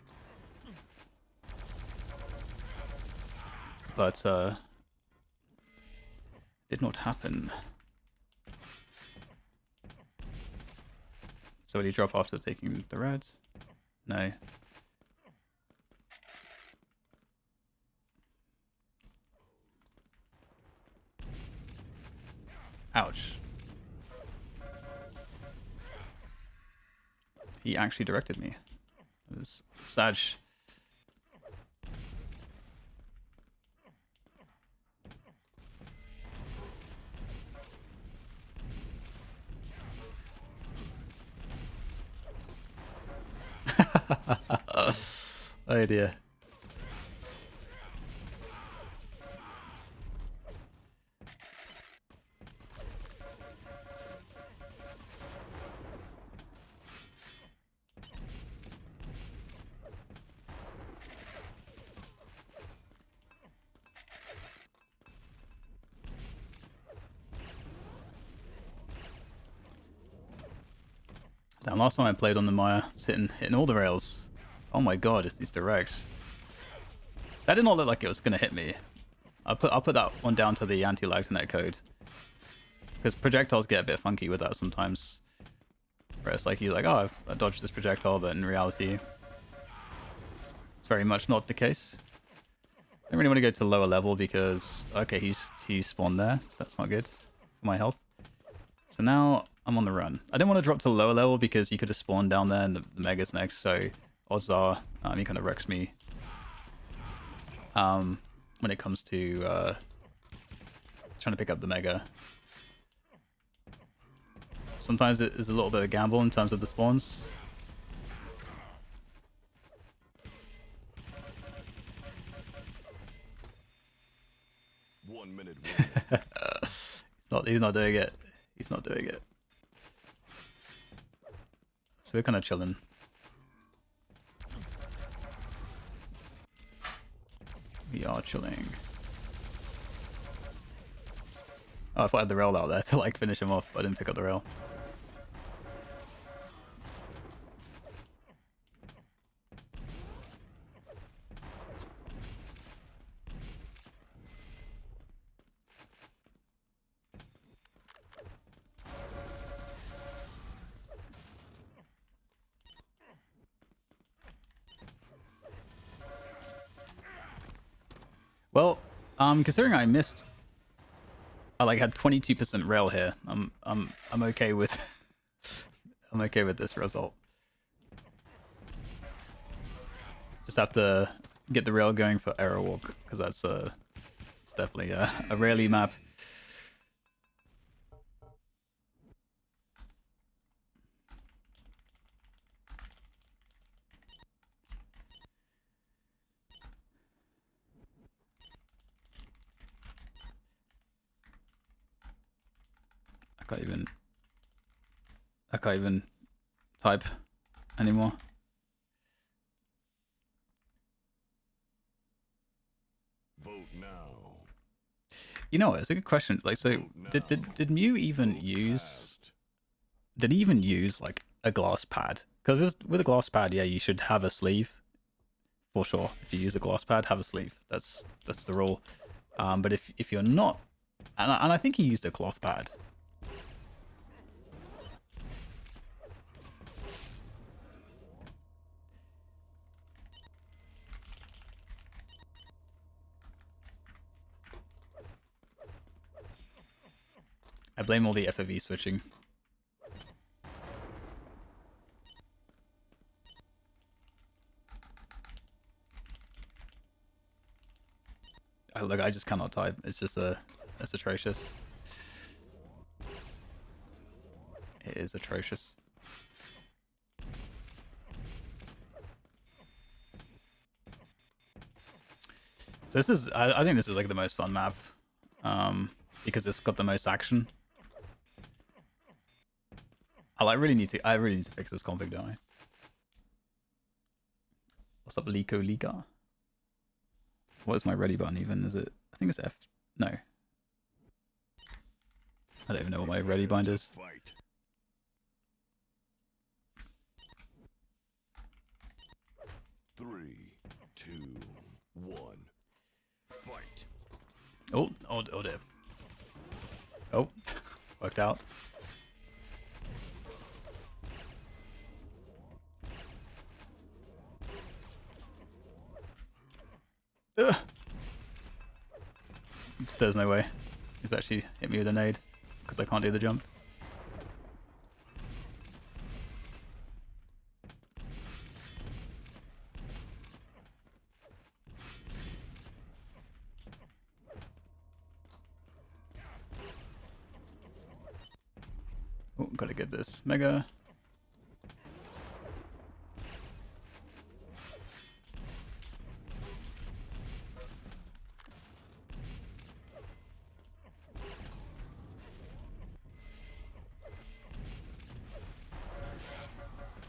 But did not happen. So will he drop after taking the reds? No. Ouch. He actually directed me. It was Sag. Oh dear. Damn, last time I played on the Maya, it's hitting all the rails. Oh my god, it's these directs. That did not look like it was gonna hit me. I'll put that one down to the anti-lag to netcode. Because projectiles get a bit funky with that sometimes. Where it's like you're like, oh, I dodged this projectile, but in reality, it's very much not the case. I don't really want to go to lower level because okay, he's spawned there. That's not good for my health. So now I'm on the run. I didn't want to drop to lower level because he could have spawned down there and the Mega's next, so odds are he kind of wrecks me when it comes to trying to pick up the Mega. Sometimes it is a little bit of a gamble in terms of the spawns. One minute. He's not doing it. He's not doing it. So we're kind of chilling. We are chilling. Oh, I thought I had the rail out there to like finish him off, but I didn't pick up the rail. Well, considering I missed, I like had 22% rail here. I'm okay with I'm okay with this result. Just have to get the rail going for Arrow Walk because that's it's definitely a rarely map. I can't even type anymore. Vote now. You know, it's a good question. Like, so did Mew even use? Did he even use like a glass pad? Because with a glass pad, yeah, you should have a sleeve for sure. If you use a glass pad, have a sleeve. That's the rule. But if you're not, and I think he used a cloth pad. I blame all the FOV switching. Oh, look, I just cannot type. It's just it's atrocious. It is atrocious. So this is, I think this is like the most fun map, because it's got the most action. I really need to fix this config, don't I? What's up, Lico Liga? What is my ready button even? Is it? I think it's F. No. I don't even know what my ready bind is. Fight. Three, two, one. Fight. Oh dear. Oh, worked out. Ugh. There's no way. He's actually hit me with a nade because I can't do the jump. Oh, gotta get this mega.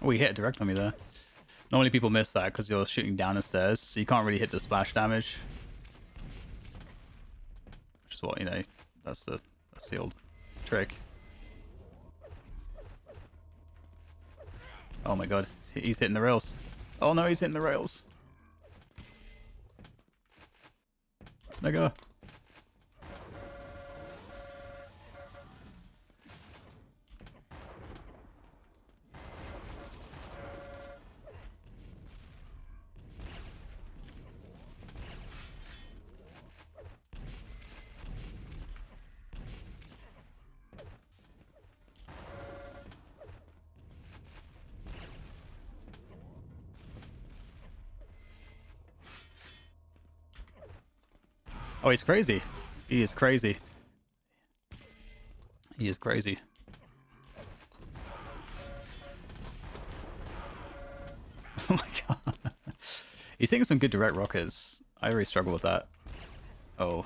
Oh, he hit it direct on me there. Normally people miss that because you're shooting down the stairs, so you can't really hit the splash damage. Which is what, you know, that's the old trick. Oh my god, he's hitting the rails. Oh no, he's hitting the rails. Mega. Oh, he's crazy. He is crazy. He is crazy. Oh my god. He's taking some good direct rockets. I really struggle with that. Oh,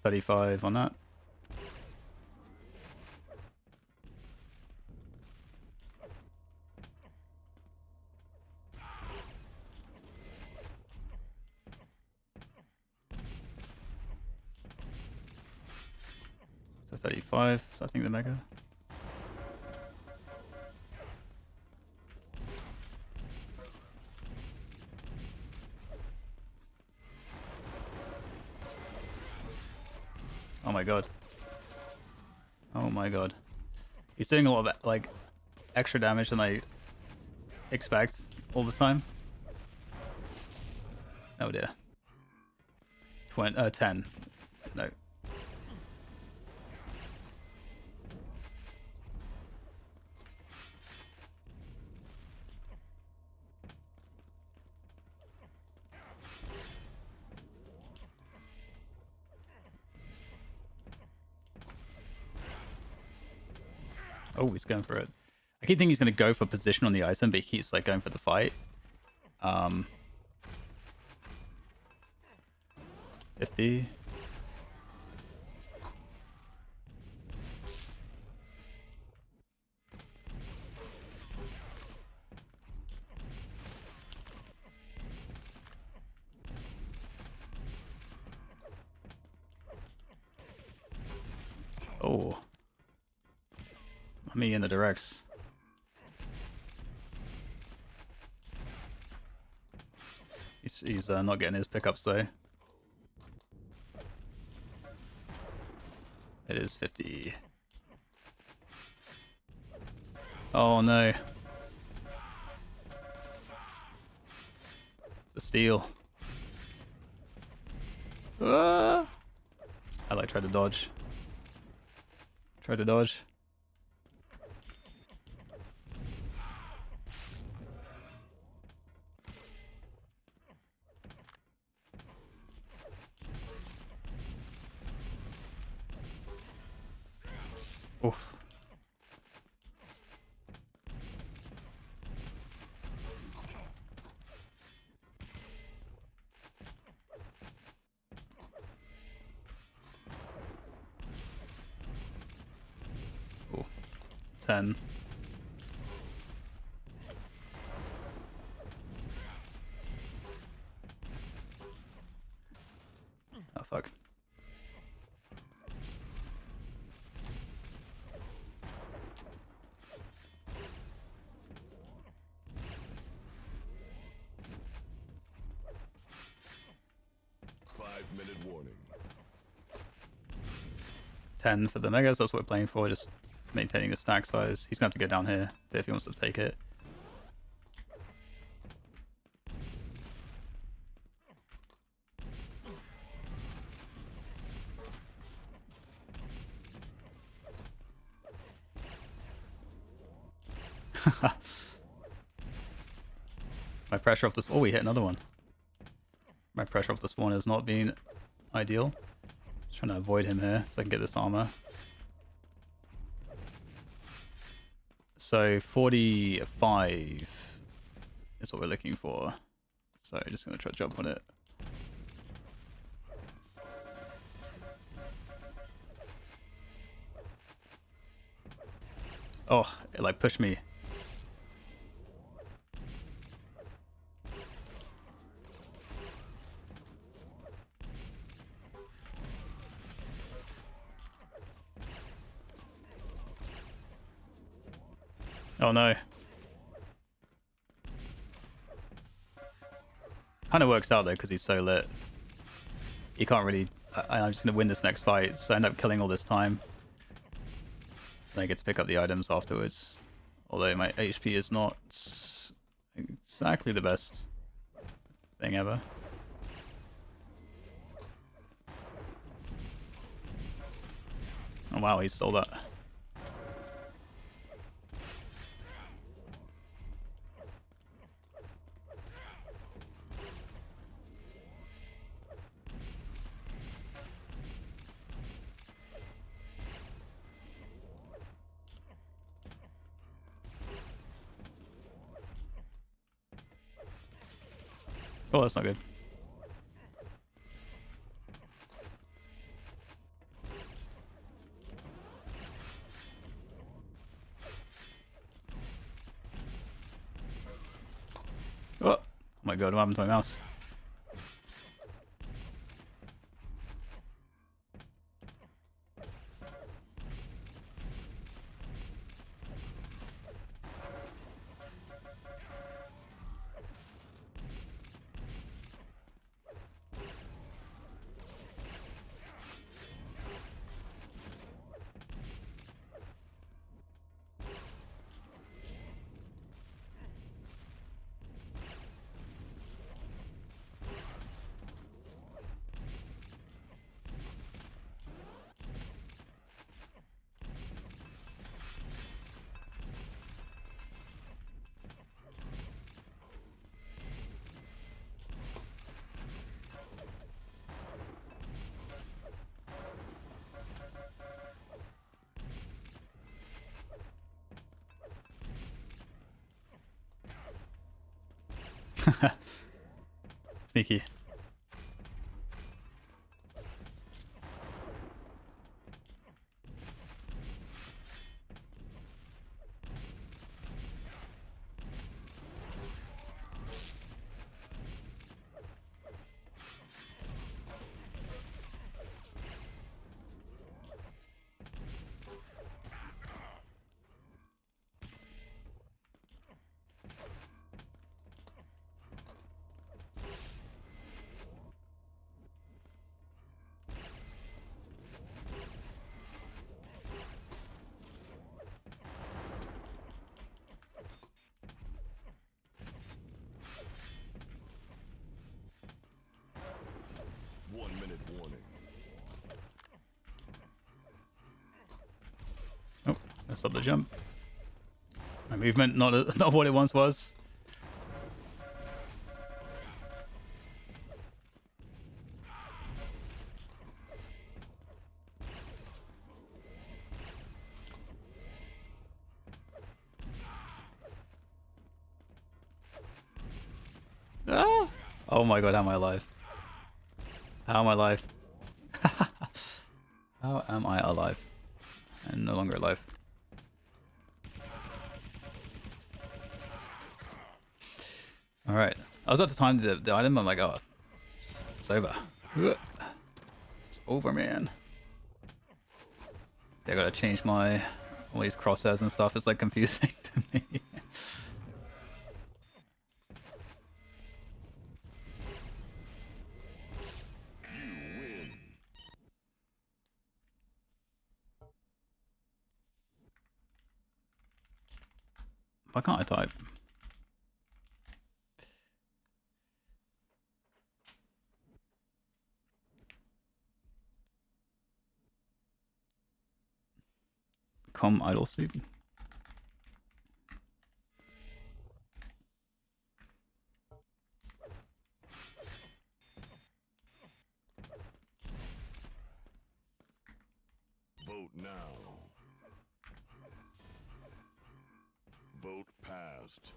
35 on that. So 35, so I think the mega. Oh my god. Oh my god. He's doing a lot of like extra damage than I expect all the time. Oh dear. 10. No. Oh, he's going for it. I keep thinking he's going to go for position on the item, but he keeps like going for the fight. 50. Oh. Me in the directs. He's not getting his pickups though. It is 50. Oh no. The steal. I like tried to dodge. Try to dodge. Oof. Ooh. 10. Oh fuck. Five-minute warning. 10 for the megas, that's what we're playing for, just maintaining the stack size. He's gonna have to go down here if he wants to take it. My pressure off this. Oh, we hit another one. My pressure off the spawn has not been ideal. Just trying to avoid him here so I can get this armor. So 45 is what we're looking for. So just gonna try to jump on it. Oh, it like pushed me. Oh no. Kind of works out though because he's so lit. He can't really. I'm just gonna win this next fight, so I end up killing all this time. Then I get to pick up the items afterwards. Although my HP is not exactly the best thing ever. Oh wow, he stole that. Oh, that's not good. Oh my god, what happened to my mouse? Sneaky. Messed up the jump. My movement, not what it once was. Ah! Oh my god, how am I alive? How am I alive? How am I alive? I'm no longer alive. Alright. I was about to time the item, I'm like, oh, it's over. It's over, man. I gotta change my all these crosshairs and stuff. It's like confusing to me. Why can't I type? Idle sleep. Vote now. Vote passed.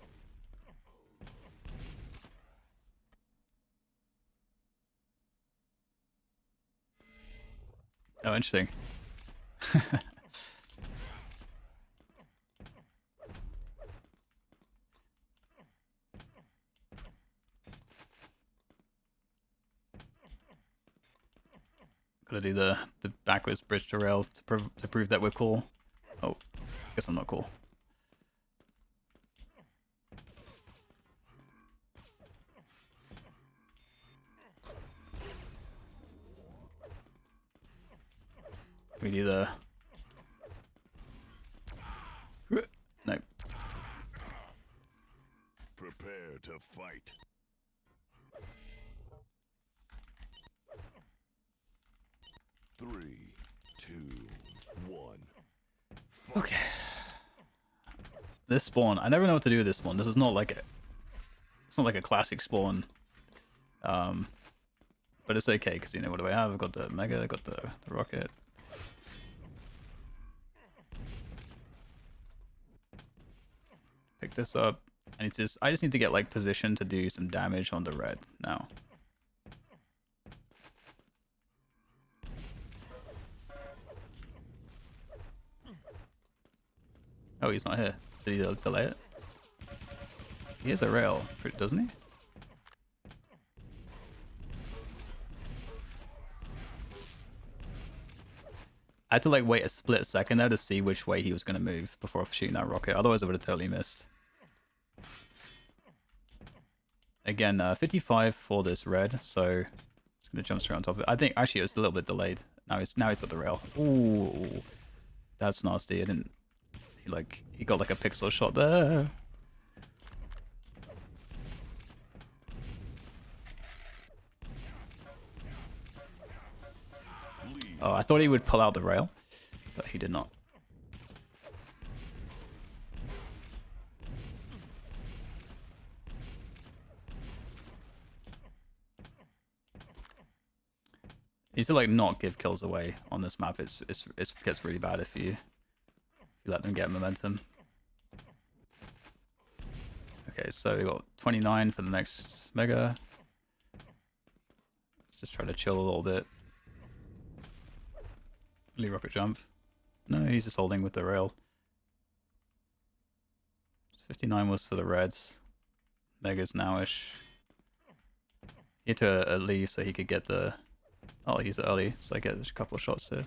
Oh, interesting. Gotta do the backwards bridge to rail to prove that we're cool. Oh, guess I'm not cool. Can we do the... No. Prepare to fight. Three, two, one. Okay. This spawn, I never know what to do with this spawn. This is not like it's not like a classic spawn. But it's okay because, you know, what do I have? I've got the mega, I've got the rocket. Pick this up. And it's I just need to get like position to do some damage on the red now. Oh, he's not here. Did he delay it? He has a rail, doesn't he? I had to like wait a split second there to see which way he was going to move before shooting that rocket. Otherwise I would have totally missed. Again, 55 for this red, so it's going to jump straight on top of it. I think actually it was a little bit delayed. Now he's got the rail. Ooh, that's nasty. I didn't... He got like a pixel shot there. Oh, I thought he would pull out the rail, but he did not. You need to like not give kills away on this map. It gets really bad if you let them get momentum. Okay, so we got 29 for the next mega. Let's just try to chill a little bit. Really rocket jump. No, he's just holding with the rail. 59 was for the reds. Mega's nowish. He had to leave so he could get the... Oh, he's early, so I get a couple of shots here.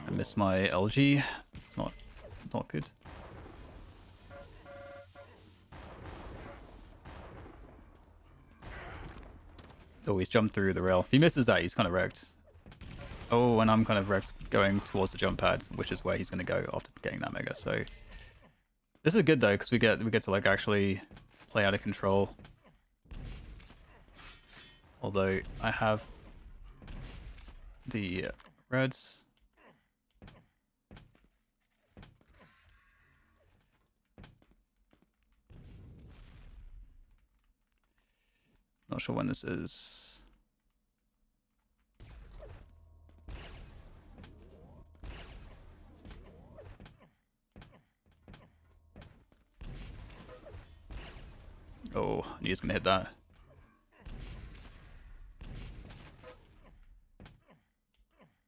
I missed my LG. It's not good. Oh, he's jumped through the rail. If he misses that, he's kind of wrecked. Oh, and I'm kind of wrecked going towards the jump pad, which is where he's going to go after getting that mega. So this is good though, because we get to like actually play out of control. Although I have the reds. Not sure when this is. Oh, he's gonna hit that.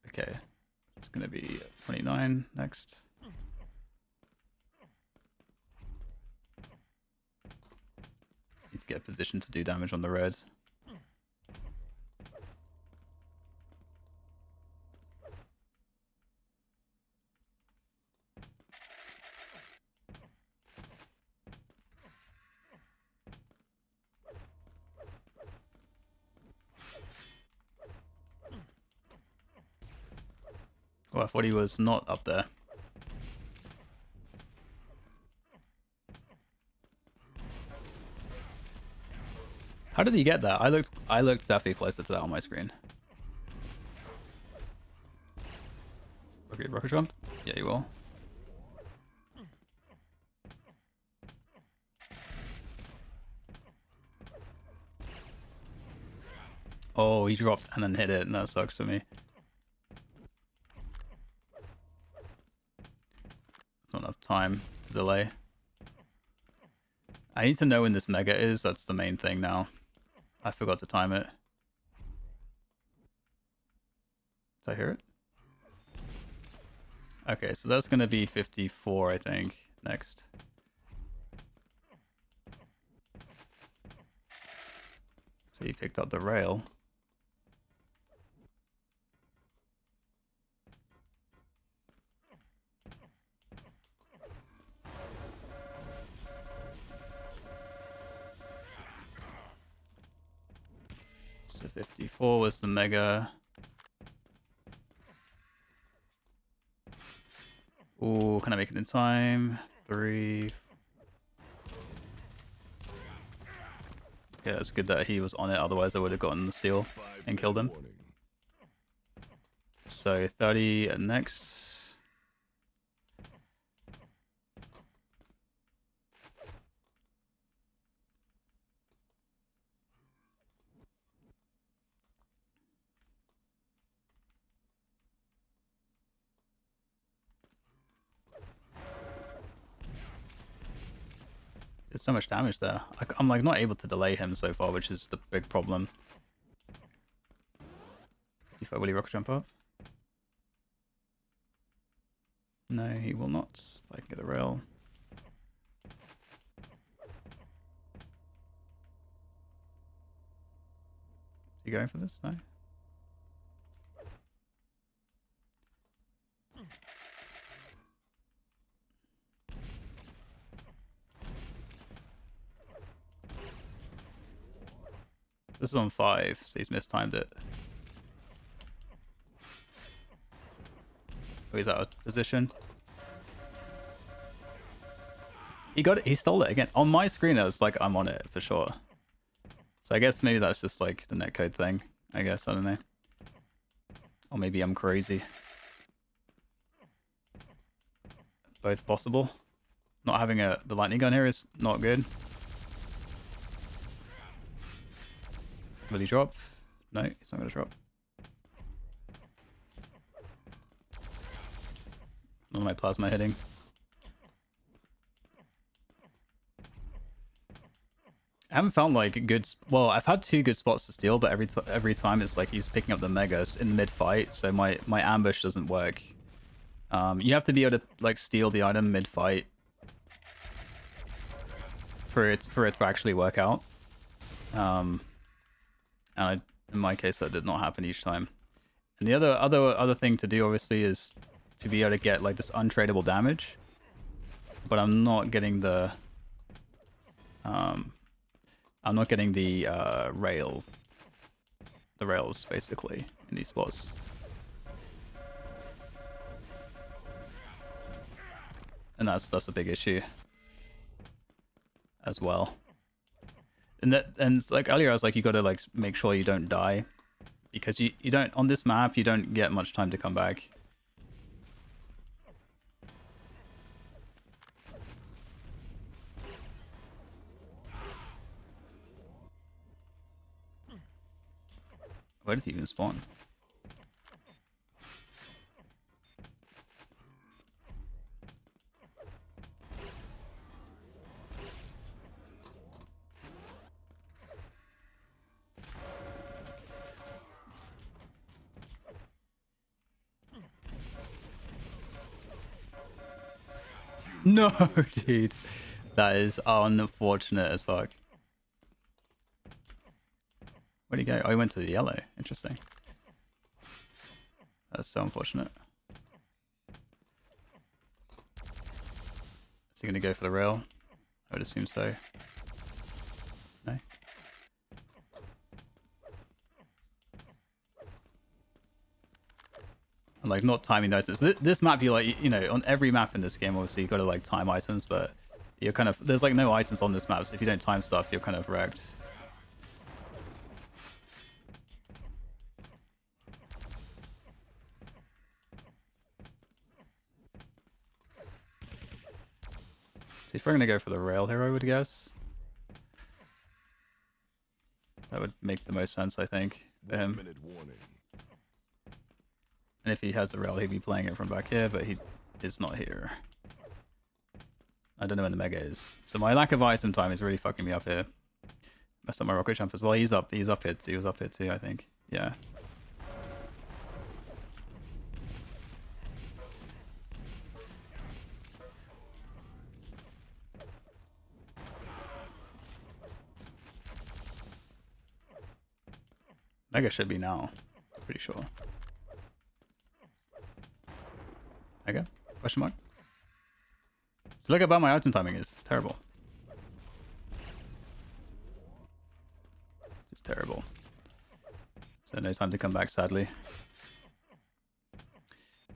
Okay, it's gonna be 29 next. Need to get a position to do damage on the reds. Oh, I thought he was not up there. How did he get that? I looked definitely closer to that on my screen. Okay, rocket jump? Yeah, you will. Oh, he dropped and then hit it, and that sucks for me. There's not enough time to delay. I need to know when this mega is, that's the main thing now. I forgot to time it. Did I hear it? Okay, so that's going to be 54, I think, next. So he picked up the rail. So 54 was the mega. Ooh, can I make it in time? 3. Yeah, it's good that he was on it, otherwise I would have gotten the steal and killed him. So 30 next. Did so much damage there. I'm like not able to delay him so far, which is the big problem. If will he rocket jump up? No, he will not. If I can get the rail. Is he going for this? No. This is on 5, so he's mistimed it. Oh, he's out of position. He got it. He stole it again. On my screen, it was like I'm on it for sure. So I guess maybe that's just like the netcode thing. I guess, I don't know. Or maybe I'm crazy. Both possible. Not having the lightning gun here is not good. Will he drop? No, he's not going to drop. None of my plasma hitting. I haven't found like good. Well, I've had 2 good spots to steal, but every time it's like he's picking up the megas in mid fight, so my ambush doesn't work. You have to be able to like steal the item mid fight for it to actually work out. And in my case, that did not happen each time. And the other thing to do, obviously, is to be able to get like this untradeable damage. But I'm not getting the rails basically in these spots. And that's a big issue as well. And it's like earlier I was like, you gotta like make sure you don't die because you don't, on this map, you don't get much time to come back. Where does he even spawn? No, dude. That is unfortunate as fuck. Where'd he go? Oh, he went to the yellow. Interesting. That's so unfortunate. Is he going to go for the rail? I would assume so. No? And like not timing the items. This map, you like, you know, on every map in this game, obviously you got to like time items, but you're kind of, there's like no items on this map, so if you don't time stuff, you're kind of wrecked. So he's probably going to go for the rail here, I would guess. That would make the most sense, I think, for him. 1 minute warning. And if he has the rail, he'd be playing it from back here, but he is not here. I don't know when the mega is. So my lack of item time is really fucking me up here. Messed up my rocket jump as well. He's up here too. He was up here too, I think. Yeah. Mega should be now. Pretty sure. Mega? Question mark? So look how bad my item timing is. It's terrible. It's terrible. So no time to come back, sadly.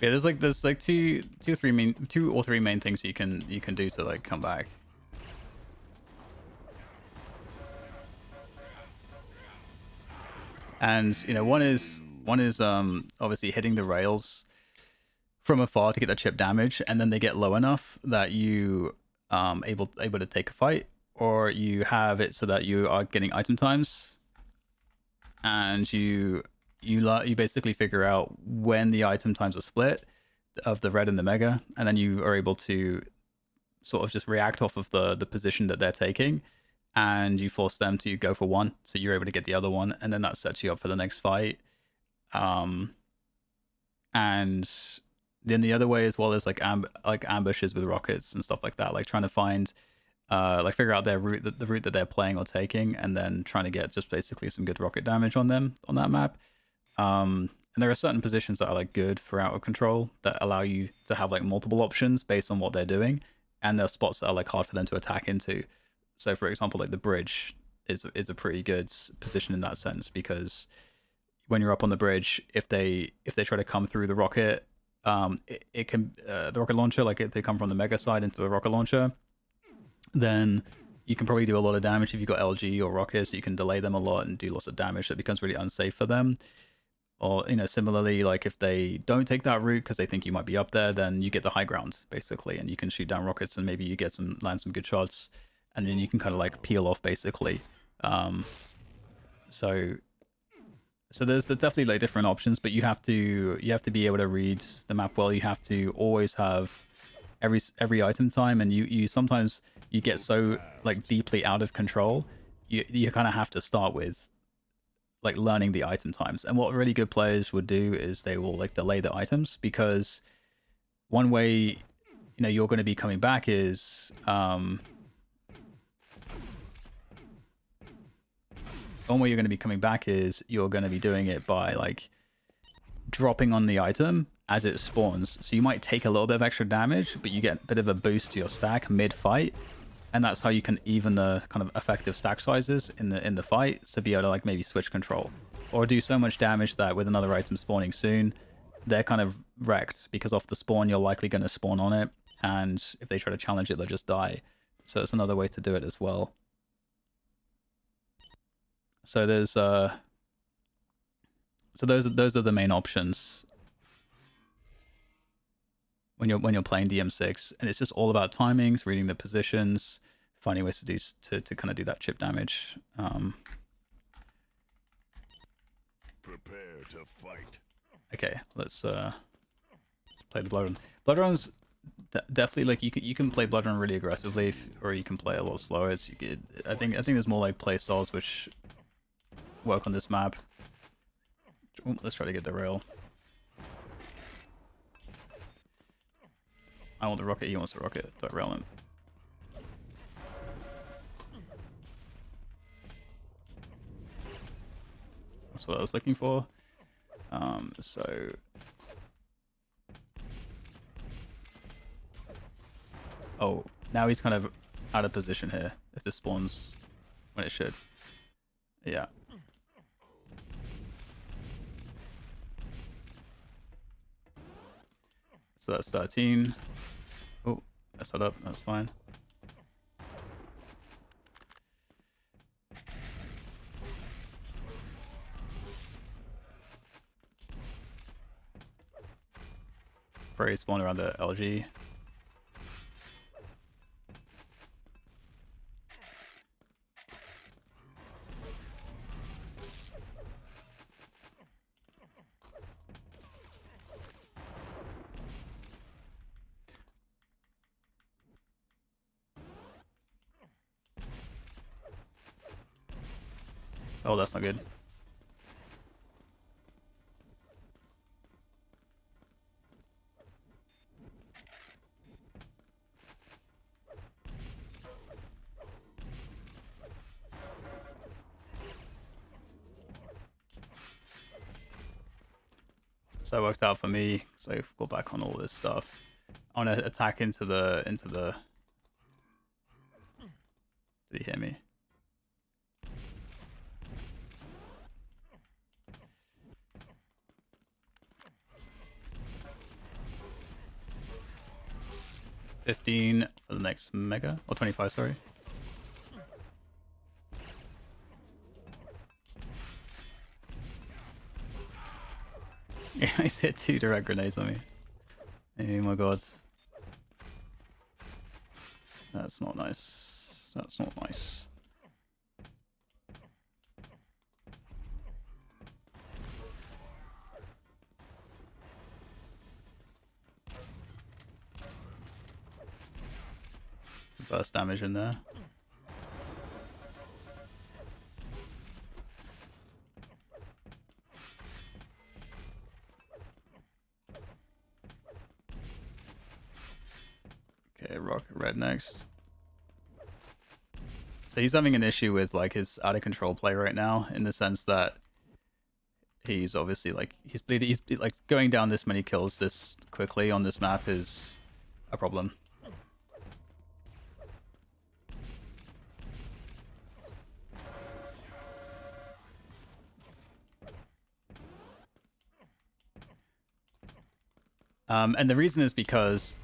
Yeah, there's like two or three main things you can do to like come back. And you know, one is obviously hitting the rails from afar to get the chip damage, and then they get low enough that you able to take a fight, or you have it so that you are getting item times, and you basically figure out when the item times are split of the red and the mega, and then you are able to sort of just react off of the position that they're taking, and you force them to go for one, so you're able to get the other one, and then that sets you up for the next fight. And then the other way as well is like ambushes with rockets and stuff like that, like trying to find like figure out their route, the route that they're playing or taking, and then trying to get just basically some good rocket damage on them on that map. And there are certain positions that are like good for out of control that allow you to have like multiple options based on what they're doing, and there are spots that are like hard for them to attack into. So for example, like the bridge is a pretty good position in that sense, because when you're up on the bridge, if they try to come through the rocket, it can the rocket launcher, like if they come from the mega side into the rocket launcher, then you can probably do a lot of damage if you've got LG or rockets. You can delay them a lot and do lots of damage. So it becomes really unsafe for them. Or, you know, similarly, like if they don't take that route because they think you might be up there, then you get the high ground basically, and you can shoot down rockets, and maybe you get land some good shots, and then you can kind of like peel off basically. So there's definitely like different options, but you have to be able to read the map well. You have to always have every item time, and you sometimes you get so like deeply out of control, you kind of have to start with like learning the item times. And what really good players would do is they will like delay the items, because one way, you know, you're going to be coming back is one way you're going to be coming back is you're going to be doing it by like dropping on the item as it spawns. So you might take a little bit of extra damage, but you get a bit of a boost to your stack mid-fight, and that's how you can even the kind of effective stack sizes in the fight, to be able to like maybe switch control or do so much damage that with another item spawning soon, they're kind of wrecked, because off the spawn you're likely going to spawn on it, and if they try to challenge it, they'll just die. So it's another way to do it as well. So there's So those are the main options when you're playing DM6, and it's just all about timings, reading the positions, finding ways to do to kind of do that chip damage. Prepare to fight. Okay, let's play the Blood Run. Blood Run's definitely like you can play Blood Run really aggressively, or you can play a little slower. I think there's more like play styles which work on this map. Ooh, let's try to get the rail. I want the rocket, he wants the rocket. Don't rail him. That's what I was looking for. So oh, now he's kind of out of position here. If this spawns when it should, yeah. So that's 13. Oh, that's set up. That's fine. Prey spawn around the LG. Oh, that's not good. So it worked out for me. So go back on all this stuff. I want to attack into the. Did he hear me? $15 for the next mega, or 25, sorry. Yeah, he's hit 2 direct grenades on me. Oh my god. That's not nice. That's not nice. Burst damage in there. Okay, rocket red next. So he's having an issue with like his out of control play right now, in the sense that he's obviously like he's like going down this many kills this quickly on this map is a problem. And the reason is because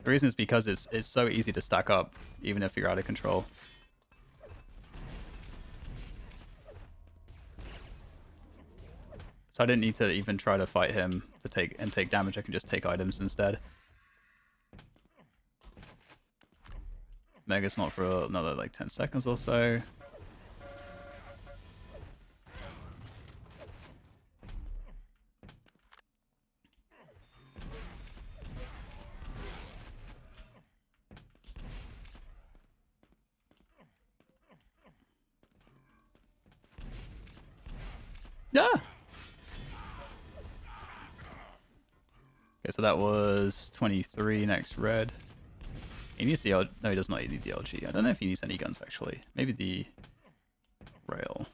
it's so easy to stack up, even if you're out of control. So I didn't need to even try to fight him to take damage. I can just take items instead. Mega's not for another like 10 seconds or so. Yeah. Okay, so that was 23. Next red. He needs the no, he does not need the LG. I don't know if he needs any guns actually. Maybe the rail.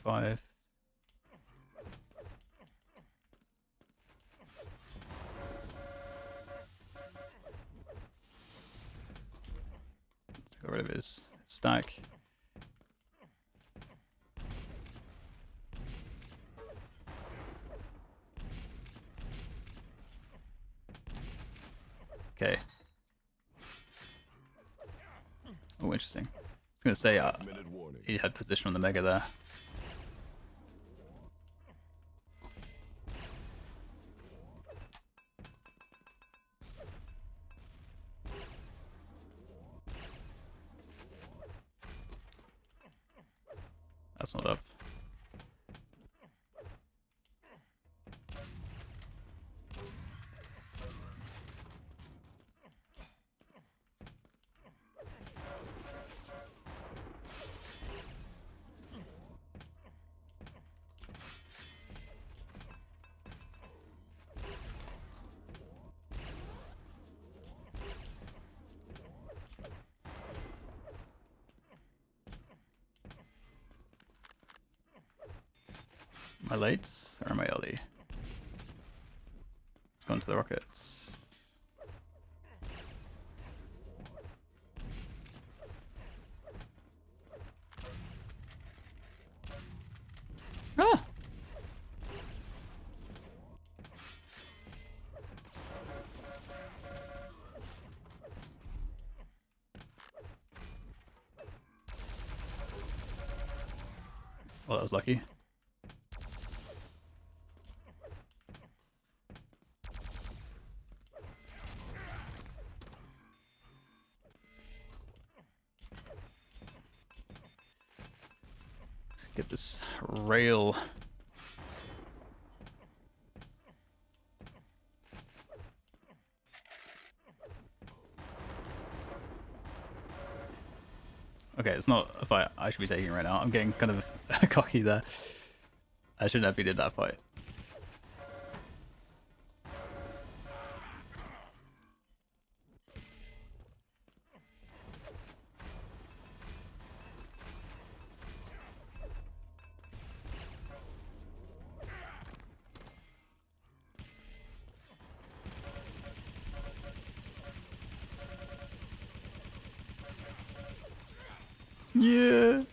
$55. rid of his stack. Okay. Oh, interesting. I was gonna say Minute warning. he had position on the Mega there. That's not up. Am I late or am I early? Let's go into the rockets. Ah! Well, that was lucky. Let's get this rail. Okay, it's not a fight I should be taking right now. I'm getting kind of cocky there. I shouldn't have needed that fight. Yeah.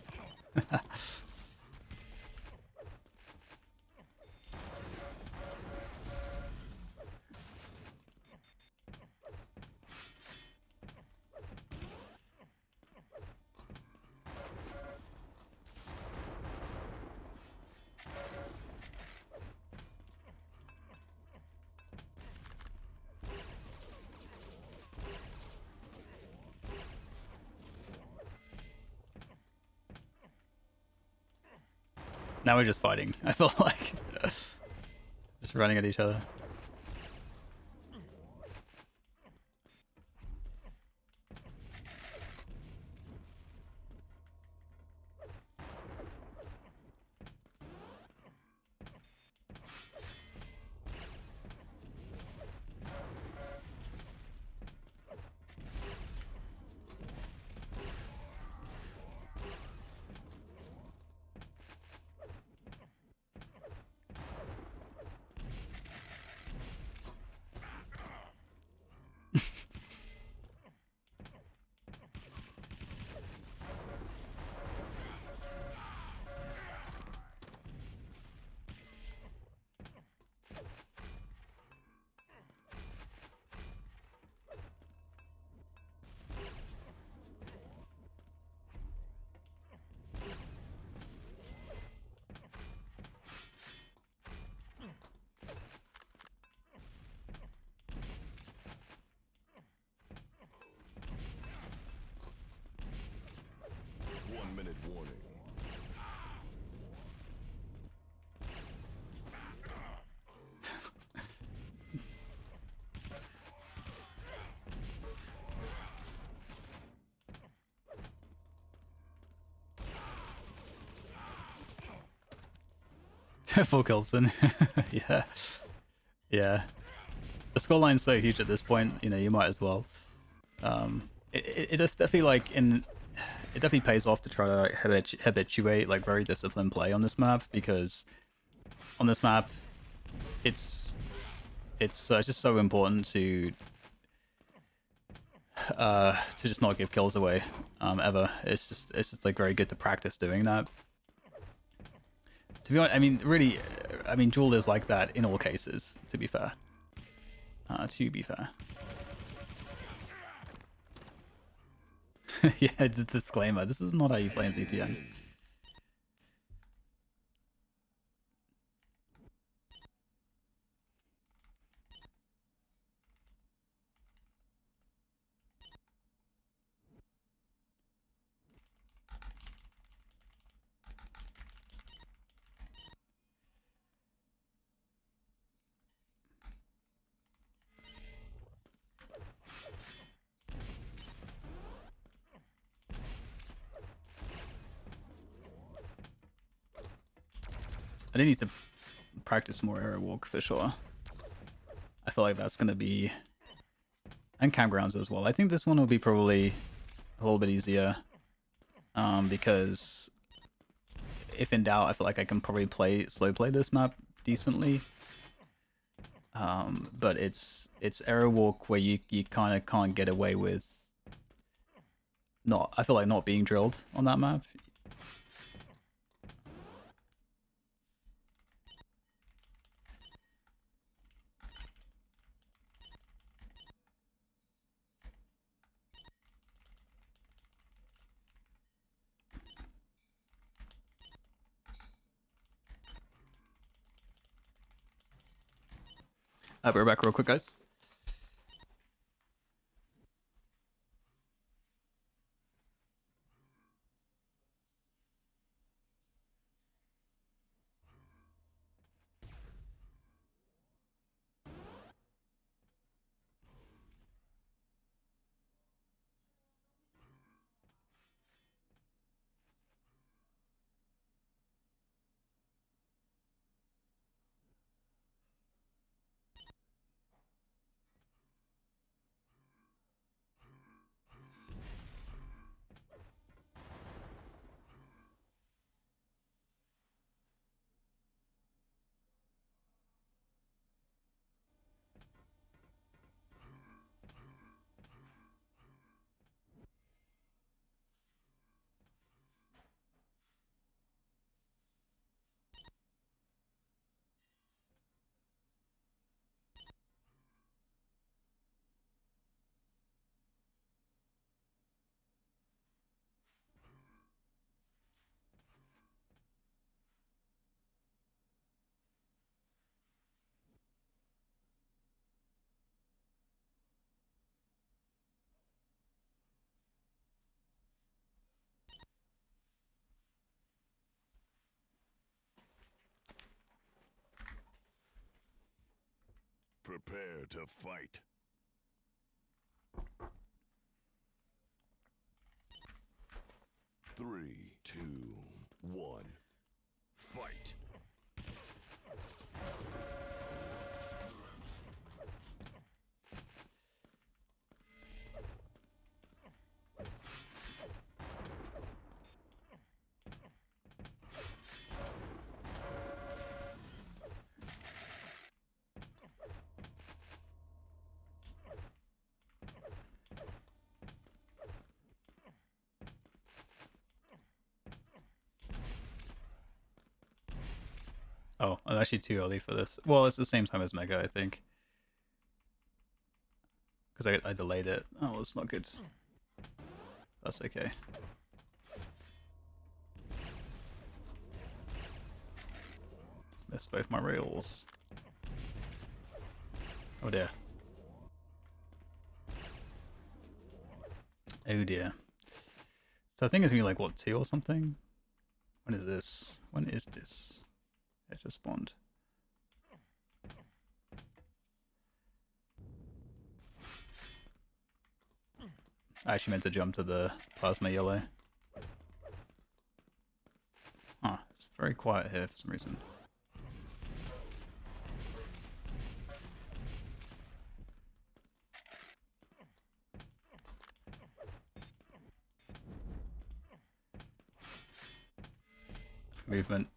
Now we're just fighting. I feel like just running at each other. Minute warning. Full kills then. Yeah. Yeah. The scoreline's so huge at this point, you know, you might as well. It definitely like it definitely pays off to try to like habituate like very disciplined play on this map, because on this map it's just so important to to just not give kills away ever. It's just like very good to practice doing that. To be honest, I mean, really, I mean, Duel is like that in all cases. To be fair, yeah, just disclaimer: this is not how you play in CTN. I do need to practice more aerial walk for sure. I feel like that's gonna be, and campgrounds as well. I think this one will be probably a little bit easier, because if in doubt, I feel like I can probably slow play this map decently. But it's aerial walk where you kind of can't get away with not. I feel like not being drilled on that map. We're back real quick, guys. Prepare to fight. 3, 2, 1. Fight. Oh, I'm actually too early for this. Well, it's the same time as Mega, I think. Because I delayed it. Oh, it's not good. That's okay. Missed both my rails. Oh dear. Oh dear. So I think it's gonna be like, what, 2 or something? When is this? When is this? It just spawned. I actually meant to jump to the plasma yellow. Huh, it's very quiet here for some reason. Movement.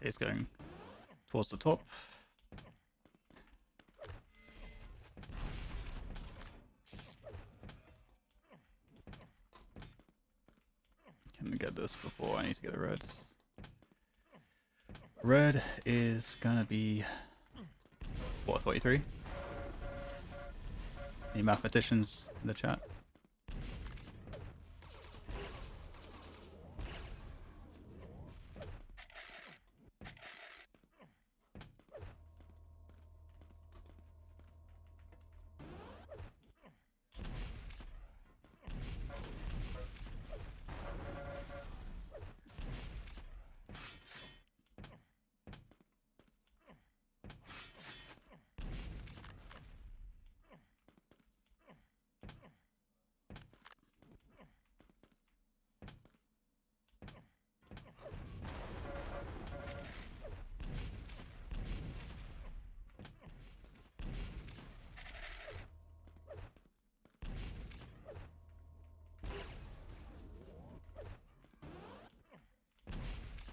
He's going towards the top. Can we get this before I need to get the reds? Red is gonna be what, 43? Any mathematicians in the chat?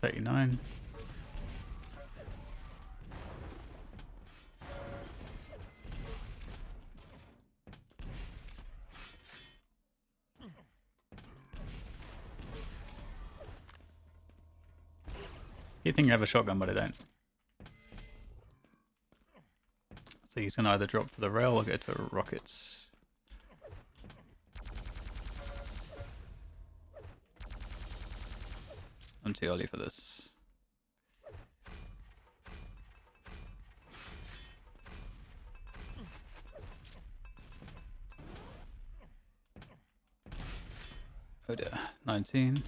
$39. You think you have a shotgun, but I don't. So he's gonna either drop for the rail or go to rockets. I'm too early for this. Oh dear, 19.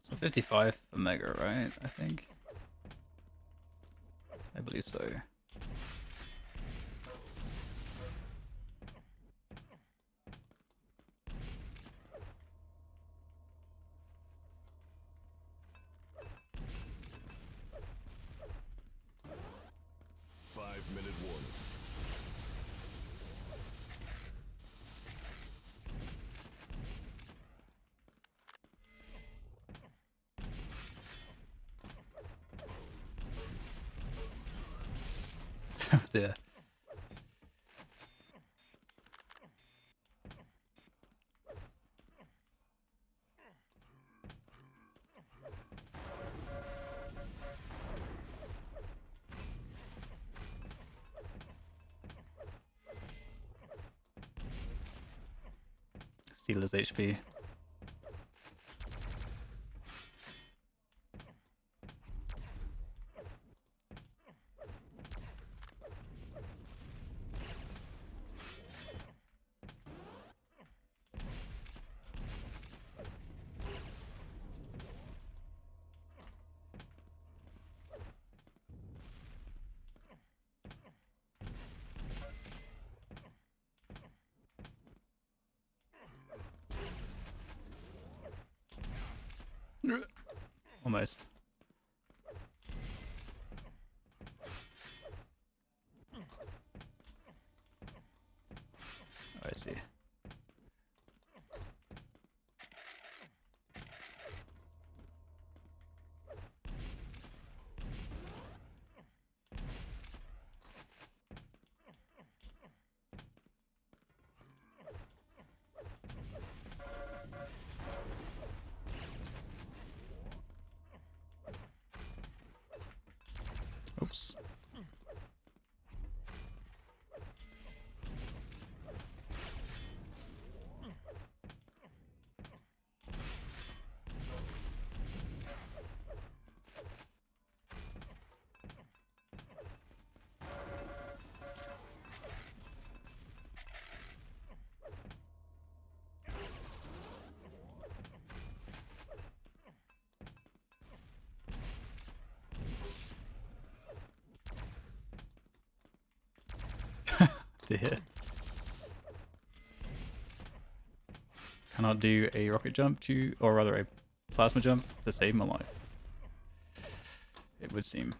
So 55 for Mega, right? I think. I believe so. Five-minute warning. Oh dear. Steelers HP. Almost. Oh, I see. to hear. Cannot do a rocket jump to, or rather a plasma jump to save my life. It would seem.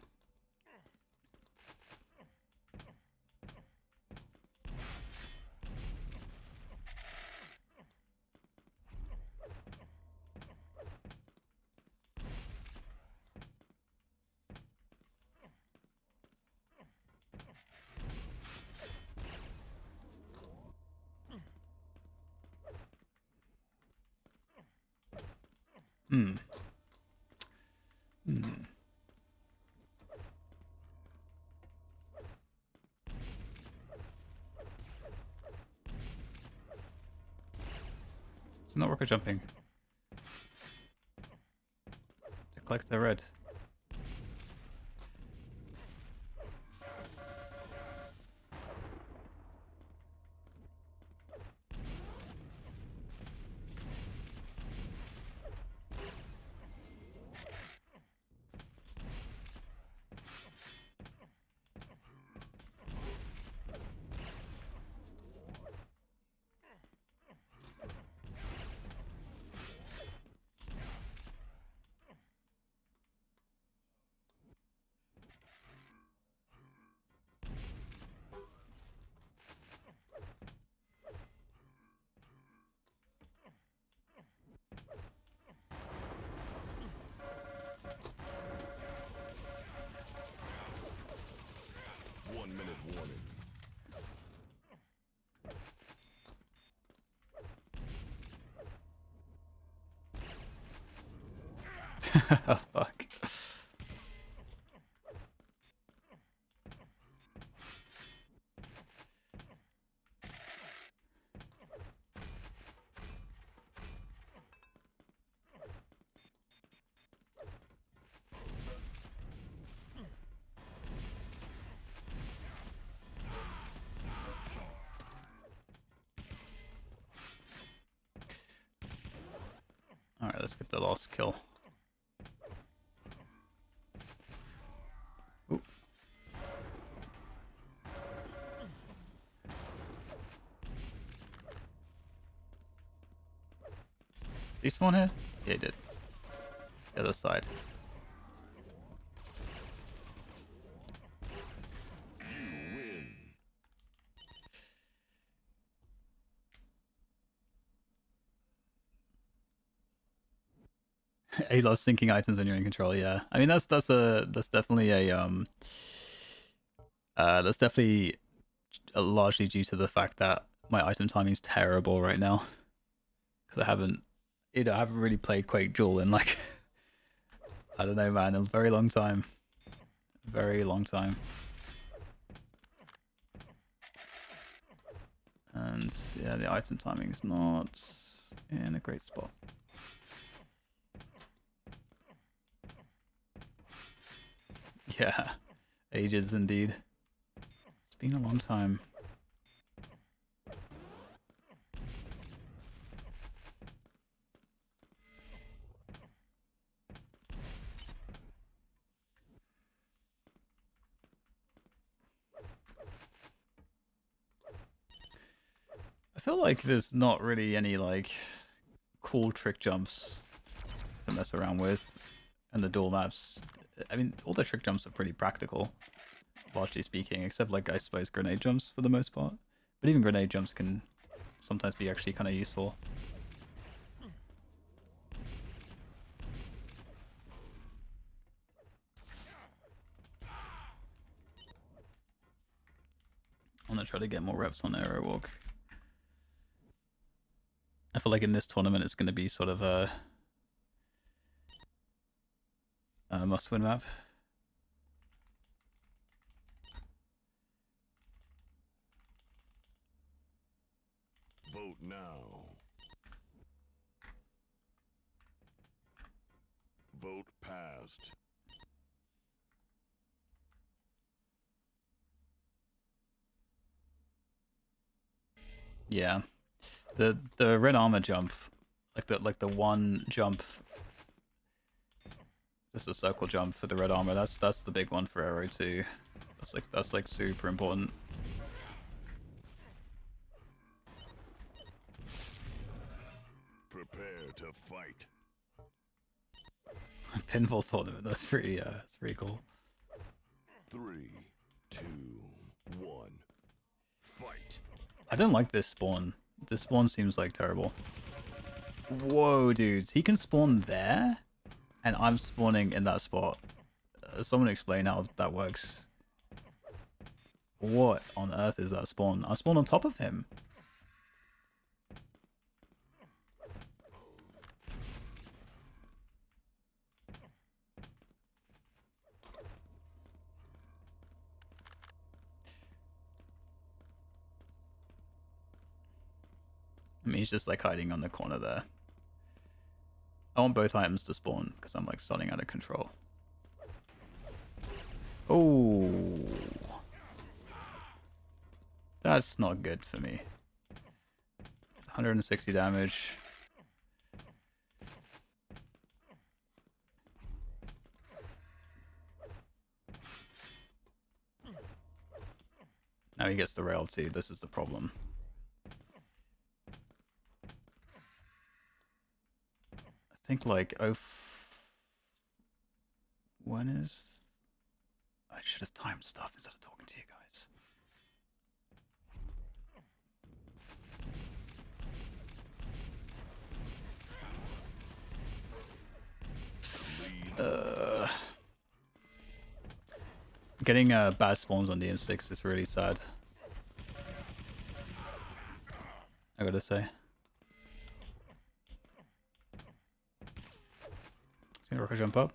Hmm. Hmm. It's not rocket jumping. To collect the red. Warning. Oh, fuck. Alright, let's get the last kill. Ooh. Did he spawn here? Yeah, he did. The other side. He loves sinking items when you're in control. Yeah, I mean that's definitely a that's definitely largely due to the fact that my item timing is terrible right now because I haven't really played Quake Duel in like I don't know, man, a very long time, very long time. And yeah, the item timing is not in a great spot. Yeah, ages indeed. It's been a long time. I feel like there's not really any like cool trick jumps to mess around with in the dual maps. I mean, all the trick jumps are pretty practical, largely speaking, except like I suppose grenade jumps for the most part. But even grenade jumps can sometimes be actually kind of useful. I'm gonna try to get more reps on Aero Walk. I feel like in this tournament it's gonna be sort of a must-win map. Vote now. Vote passed. Yeah, the red armor jump, like the one jump, just a circle jump for the red armor. That's the big one for Aero too. That's like super important. Prepare to fight. Pinball tournament. That's pretty cool. 3, 2, 1. Fight. I don't like this spawn. This spawn seems like terrible. Whoa, dudes. He can spawn there? And I'm spawning in that spot. Someone explain how that works. What on earth is that spawn? I spawn on top of him. I mean, he's just like hiding on the corner there. I want both items to spawn because I'm like starting out of control. Oh, that's not good for me. 160 damage. Now he gets the rail too. This is the problem. I think like when is... I should have timed stuff instead of talking to you guys. Getting bad spawns on the M6 is really sad. I gotta say. He's gonna rocket jump up.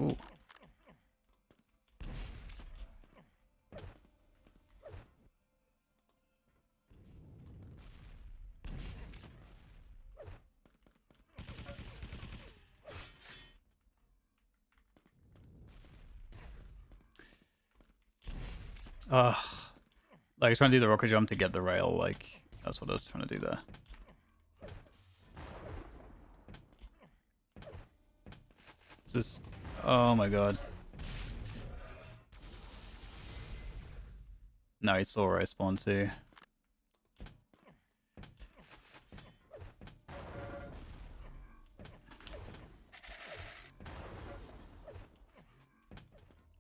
Ooh. Like I was trying to do the rocket jump to get the rail, like that's what I was trying to do there. This is... Oh my god. No, he saw where I spawned too.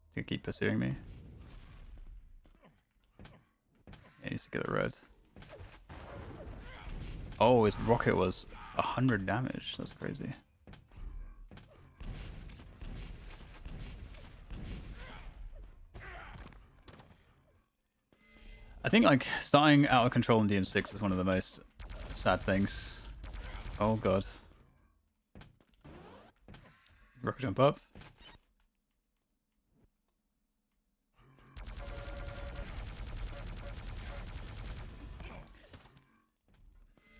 He's gonna keep pursuing me. Yeah, he needs to get it red. Oh, his rocket was 100 damage. That's crazy. I think like starting out of control in DM6 is one of the most sad things. Oh god. Rocket jump up.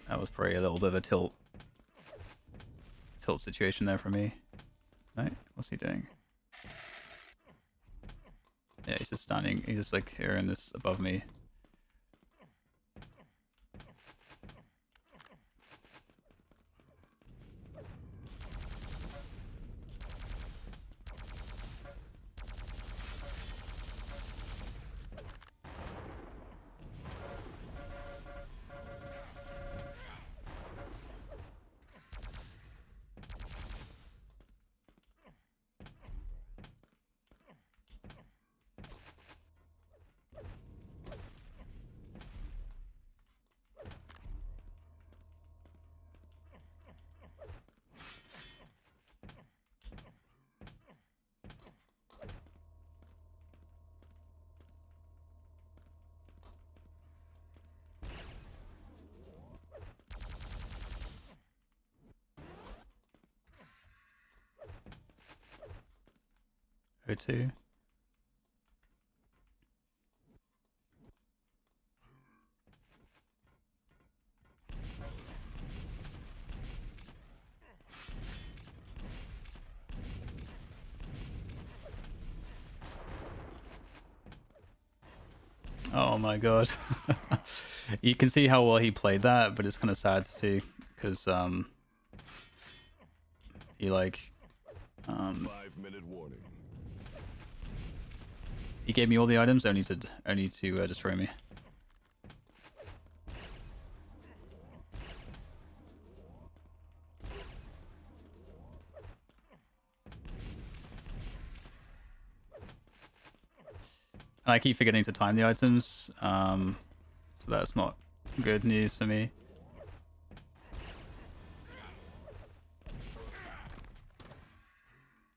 That was probably a little bit of a tilt situation there for me. Right? What's he doing? Yeah, he's just standing. He's just like here in this above me. O2. Oh my god. You can see how well he played that, but it's kind of sad too, because he like 5-minute warning. he gave me all the items only to destroy me. And I keep forgetting to time the items, so that's not good news for me.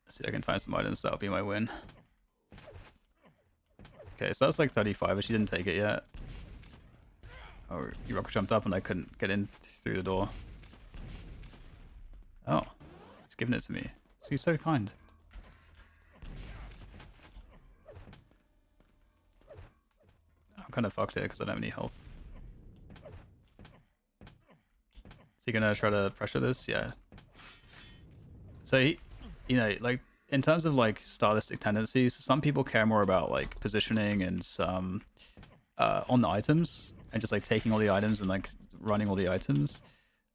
Let's see if I can time some items, that'll be my win. Okay, so that's like 35, but she didn't take it yet. Oh, he rocket jumped up and I couldn't get in through the door. Oh, he's giving it to me. So he's so kind. I'm kind of fucked here because I don't have any health. Is he gonna try to pressure this? Yeah. So he, you know, like in terms of like stylistic tendencies, some people care more about like positioning and some on the items and just like taking all the items and like running all the items.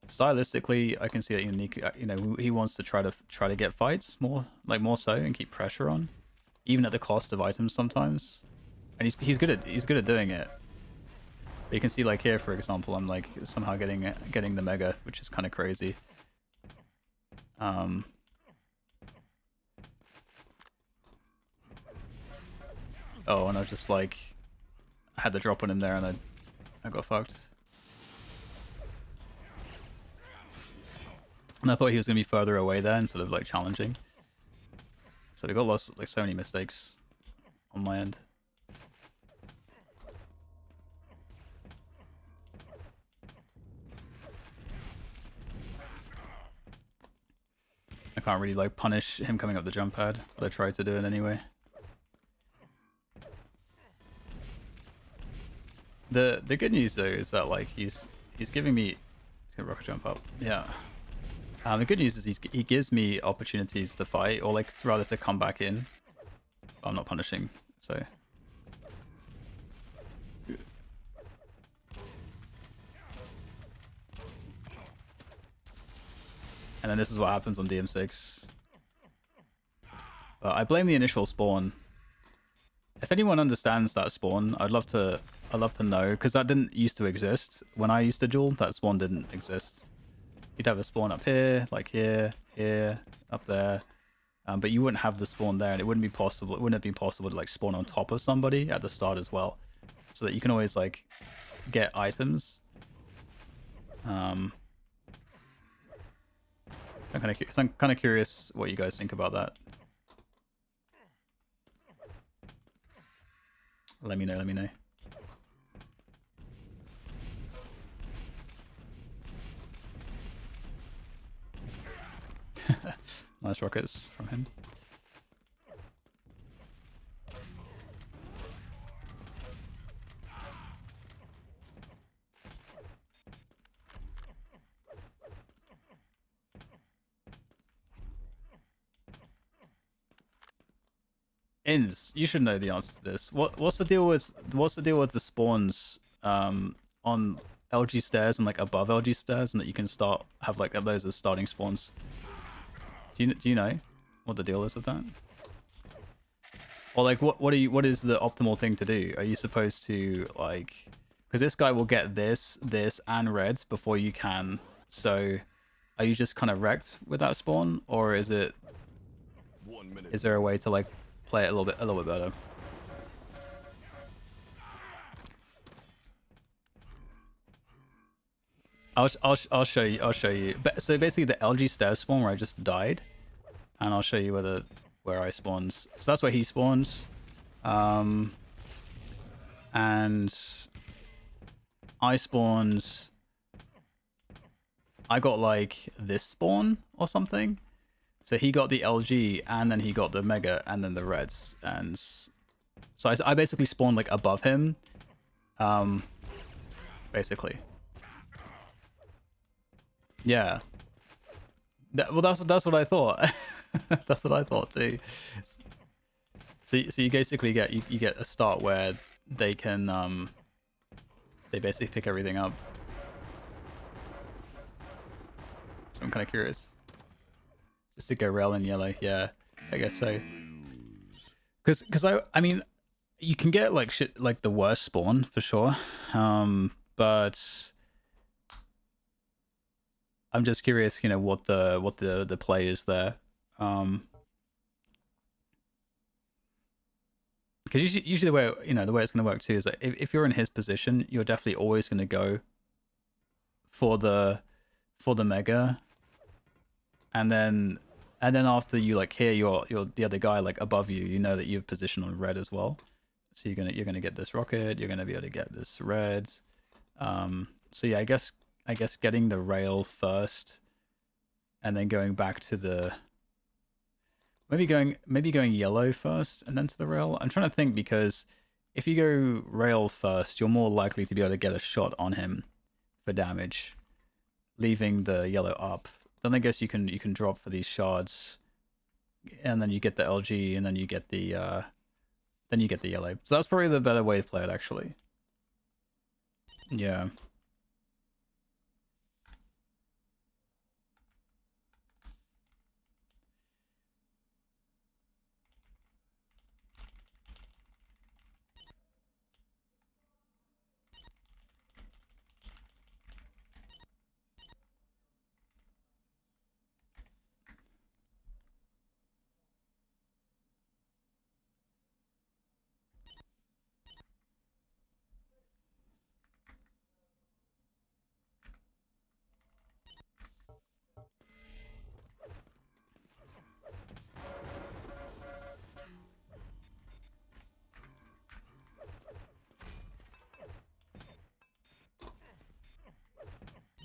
Stylistically, I can see that unique. You know, he wants to try to get fights more so and keep pressure on, even at the cost of items sometimes. And he's good at doing it. But you can see like here, for example, I'm like somehow getting the mega, which is kind of crazy. Oh, and I was just like, I had the drop on him there, and I got fucked. And I thought he was gonna be further away there instead of like challenging. So we got lost like so many mistakes on my end. I can't really like punish him coming up the jump pad, but I tried to do it anyway. The good news though is that like he's giving me, he's gonna rocket jump up. Yeah. The good news is he gives me opportunities to fight, or like rather to come back in. I'm not punishing, so. And then this is what happens on DM6. I blame the initial spawn. If anyone understands that spawn, I'd love to know, because that didn't used to exist. When I used to duel, that spawn didn't exist. You'd have a spawn up here, like here, up there. But you wouldn't have the spawn there, and it wouldn't be possible. It wouldn't have been possible to like spawn on top of somebody at the start as well, so that you can always like get items. I'm kind of curious what you guys think about that. Let me know. Let me know. Nice rockets from him. Inns, you should know the answer to this. What's the deal with the spawns on LG stairs and like above LG stairs, and that you can have like those as starting spawns? Do you know what the deal is with that? Or like what is the optimal thing to do? Are you supposed to like, because this guy will get this and reds before you can, so are you just kind of wrecked with that spawn, or is there a way to like play it a little bit better? I'll show you. But so basically the LG stairs spawn where I just died, and I'll show you where I spawned. So that's where he spawns, and I spawned. I got like this spawn or something. So he got the LG, and then he got the Mega, and then the Reds, and so I basically spawned like above him, basically. Yeah. Well, that's what I thought. That's what I thought too. So you basically get you get a start where they can they basically pick everything up. So I'm kind of curious. Just to go rail in yellow, yeah, I guess so. Because I mean, you can get like shit like the worst spawn for sure, but I'm just curious, you know, what the play is there. Because usually the way, you know, the way it's going to work too is that if you're in his position, you're definitely always going to go for the mega, and then after you like hear your the other guy like above you, you know that you've positioned on red as well. So you're gonna get this rocket. You're gonna be able to get this red. So yeah, I guess getting the rail first, and then going back to the maybe going yellow first and then to the rail. I'm trying to think because if you go rail first, you're more likely to be able to get a shot on him for damage, leaving the yellow up. Then I guess you can drop for these shards, and then you get the LG, and then you get the yellow. So that's probably the better way to play it, actually. Yeah.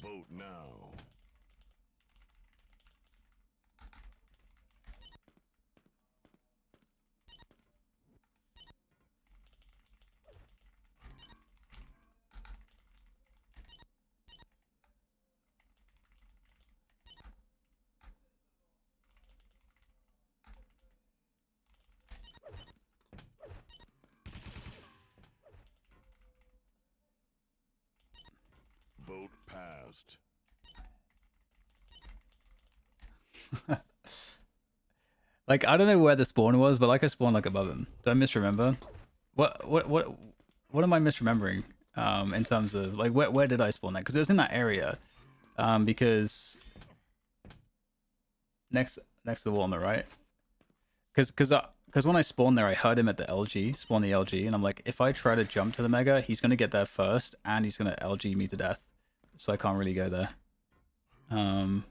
Vote now. Vote passed. Like, I don't know where the spawn was, but like I spawned like above him. Do I misremember? What am I misremembering? In terms of like where did I spawn that? Because it was in that area. Because next to the wall on the right. Because when I spawned there, I heard him at the LG, spawn the LG, and I'm like, if I try to jump to the mega, he's gonna get there first, and he's gonna LG me to death. So I can't really go there. Oh.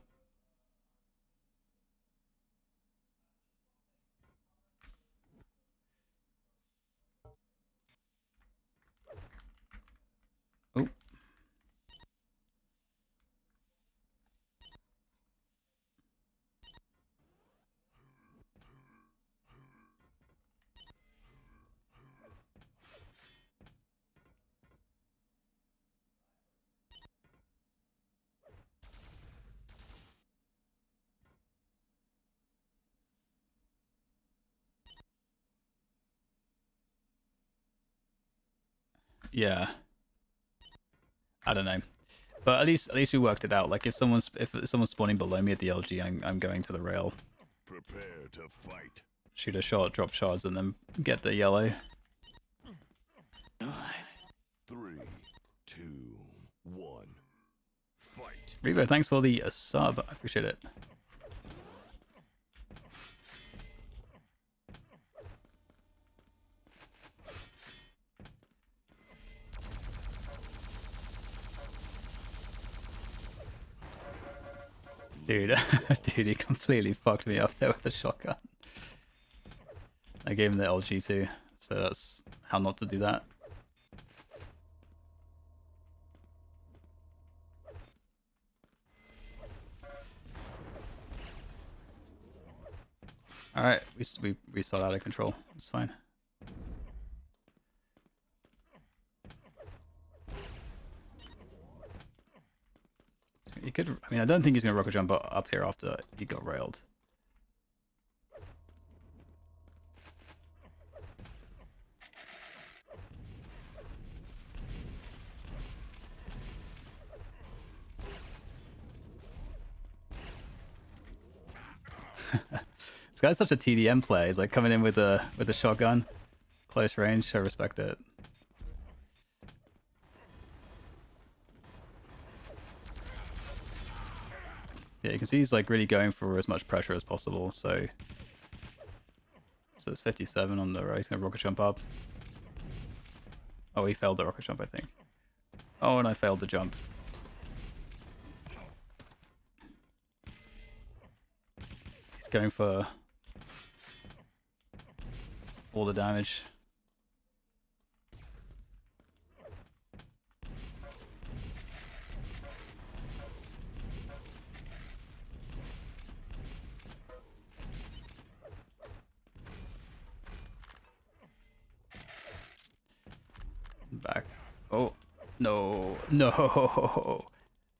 Yeah. I don't know. But at least we worked it out. Like if someone's spawning below me at the LG, I'm going to the rail. Prepare to fight. Shoot a shot, drop shards, and then get the yellow. 3, 2, 1. Fight. Revo, thanks for the sub. I appreciate it. Dude, dude, he completely fucked me up there with the shotgun. I gave him the LG too, so that's how not to do that. Alright, we saw out of control. It's fine. He could, I mean, I don't think he's going to rocket jump up here after he got railed. guy's such a TDM player. He's like coming in with a shotgun, close range. I respect it. Yeah, you can see he's like really going for as much pressure as possible. So it's 57 on the right. He's gonna rocket jump up. Oh, he failed the rocket jump, I think. Oh, and I failed the jump. He's going for all the damage. Back. Oh, no. No.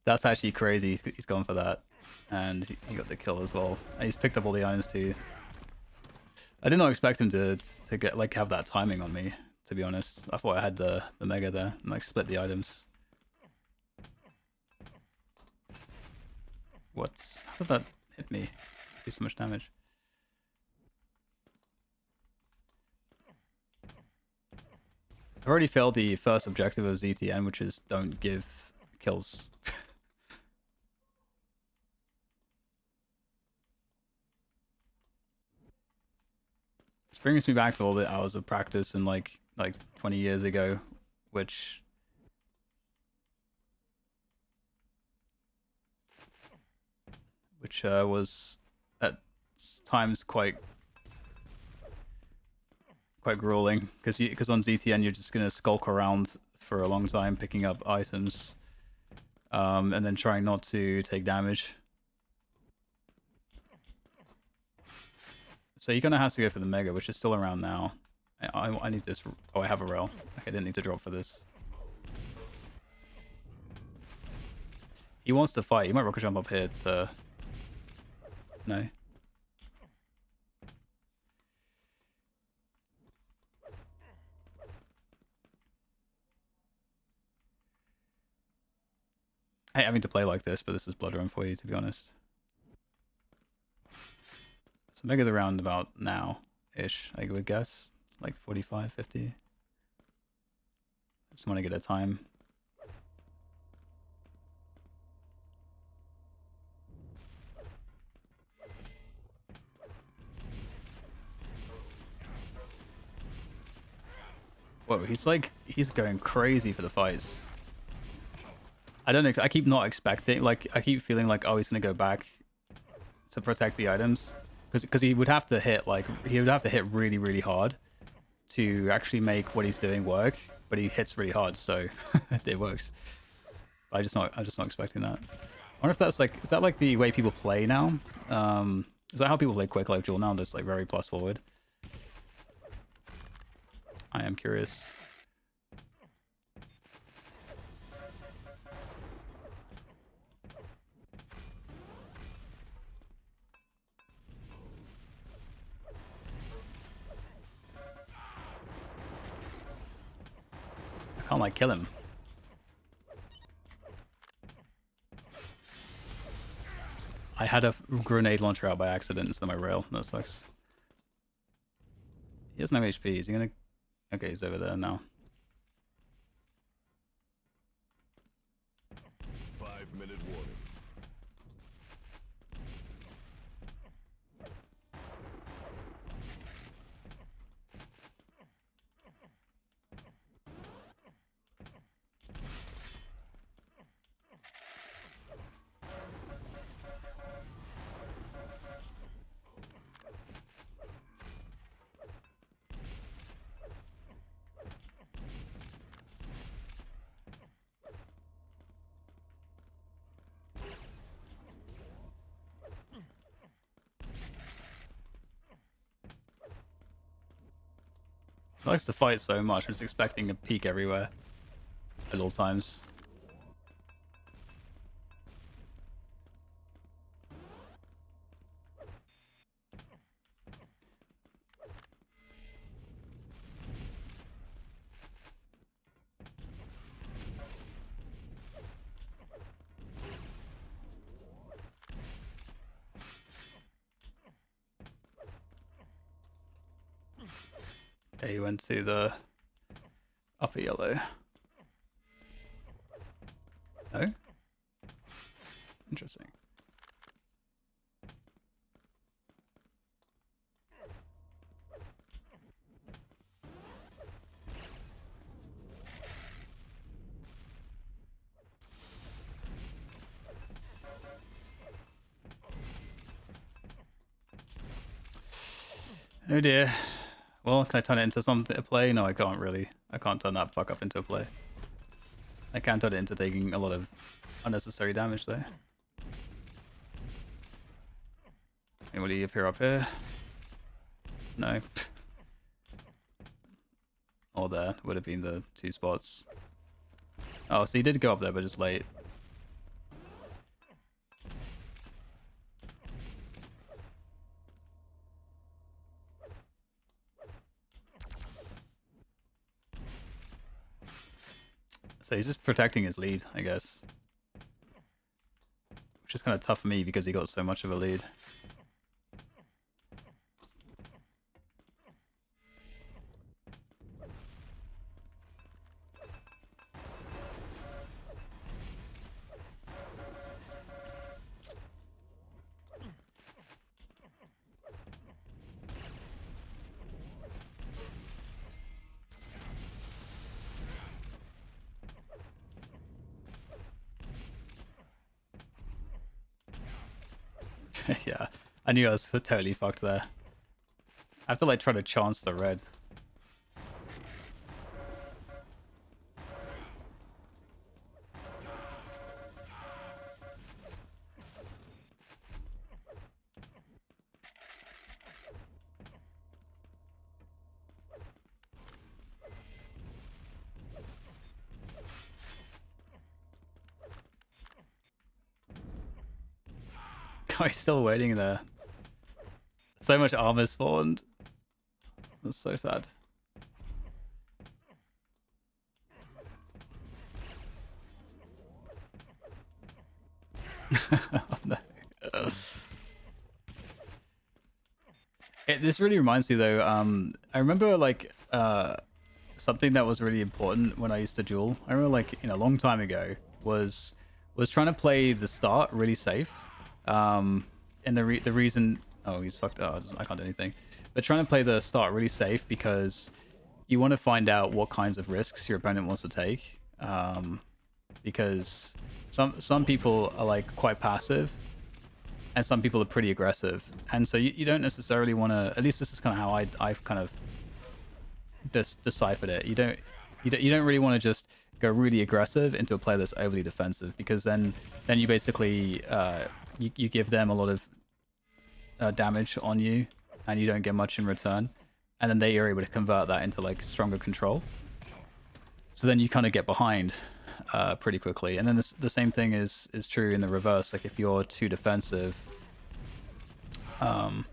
That's actually crazy. He's gone for that. And he got the kill as well. And he's picked up all the irons too. I did not expect him to get like have that timing on me, to be honest. I thought I had the mega there and like split the items. How did that hit me? Do so much damage. I've already failed the first objective of ZTN, which is don't give kills. This brings me back to all the hours of practice and like 20 years ago, which was at times quite grueling because on ZTN you're just gonna skulk around for a long time picking up items, and then trying not to take damage. So you're gonna have to go for the mega, which is still around now. I need this. Oh, I have a rail. Okay, I didn't need to drop for this. He wants to fight. He might rocket jump up here. To... No. I hate having to play like this, but this is blood run for you, to be honest. So mega's around about now-ish, I would guess. Like 45, 50. I just want to get a time. Whoa, he's going crazy for the fights. I don't know, I keep not expecting, like, I keep feeling like, oh, he's gonna go back to protect the items. Because he would have to hit, like, he would have to hit really, really hard to actually make what he's doing work. But he hits really hard, so it works. But I'm just not expecting that. I wonder if that's like, is that like the way people play now? Is that how people play QuakeLive Duel now? That's like very plus forward. I am curious. I can't like kill him. I had a grenade launcher out by accident instead of my rail. That sucks. He has no HP. Is he gonna... Okay, he's over there now. 5-minute warning. He likes to fight so much. I'm just expecting a peek everywhere at all times. Yeah, he went to the upper yellow. No? Interesting. Oh dear. Well, can I turn it into something to play? No, I can't really. I can't turn that fuck up into a play. I can turn it into taking a lot of unnecessary damage though. Anybody appear up here? No. Or there. Would have been the 2 spots. Oh, so he did go up there, but just late. So he's just protecting his lead, I guess. Which is kind of tough for me because he got so much of a lead. Yeah, I knew I was totally fucked there. I have to like try to chance the red. Guy's still waiting there. So much armor spawned. That's so sad. Oh, no. This really reminds me though. I remember like something that was really important when I used to duel. I remember like a long time ago was trying to play the start really safe. And the reason, oh, he's fucked up. I can't do anything. But trying to play the start really safe because you want to find out what kinds of risks your opponent wants to take. Because some people are like quite passive, and some people are pretty aggressive, and so you don't necessarily want to. At least this is kind of how I've kind of deciphered it. You don't really want to just go really aggressive into a play that's overly defensive, because then you basically you give them a lot of damage on you, and you don't get much in return, and then they are able to convert that into like stronger control. So then you kind of get behind pretty quickly, and then the same thing is true in the reverse. Like if you're too defensive, if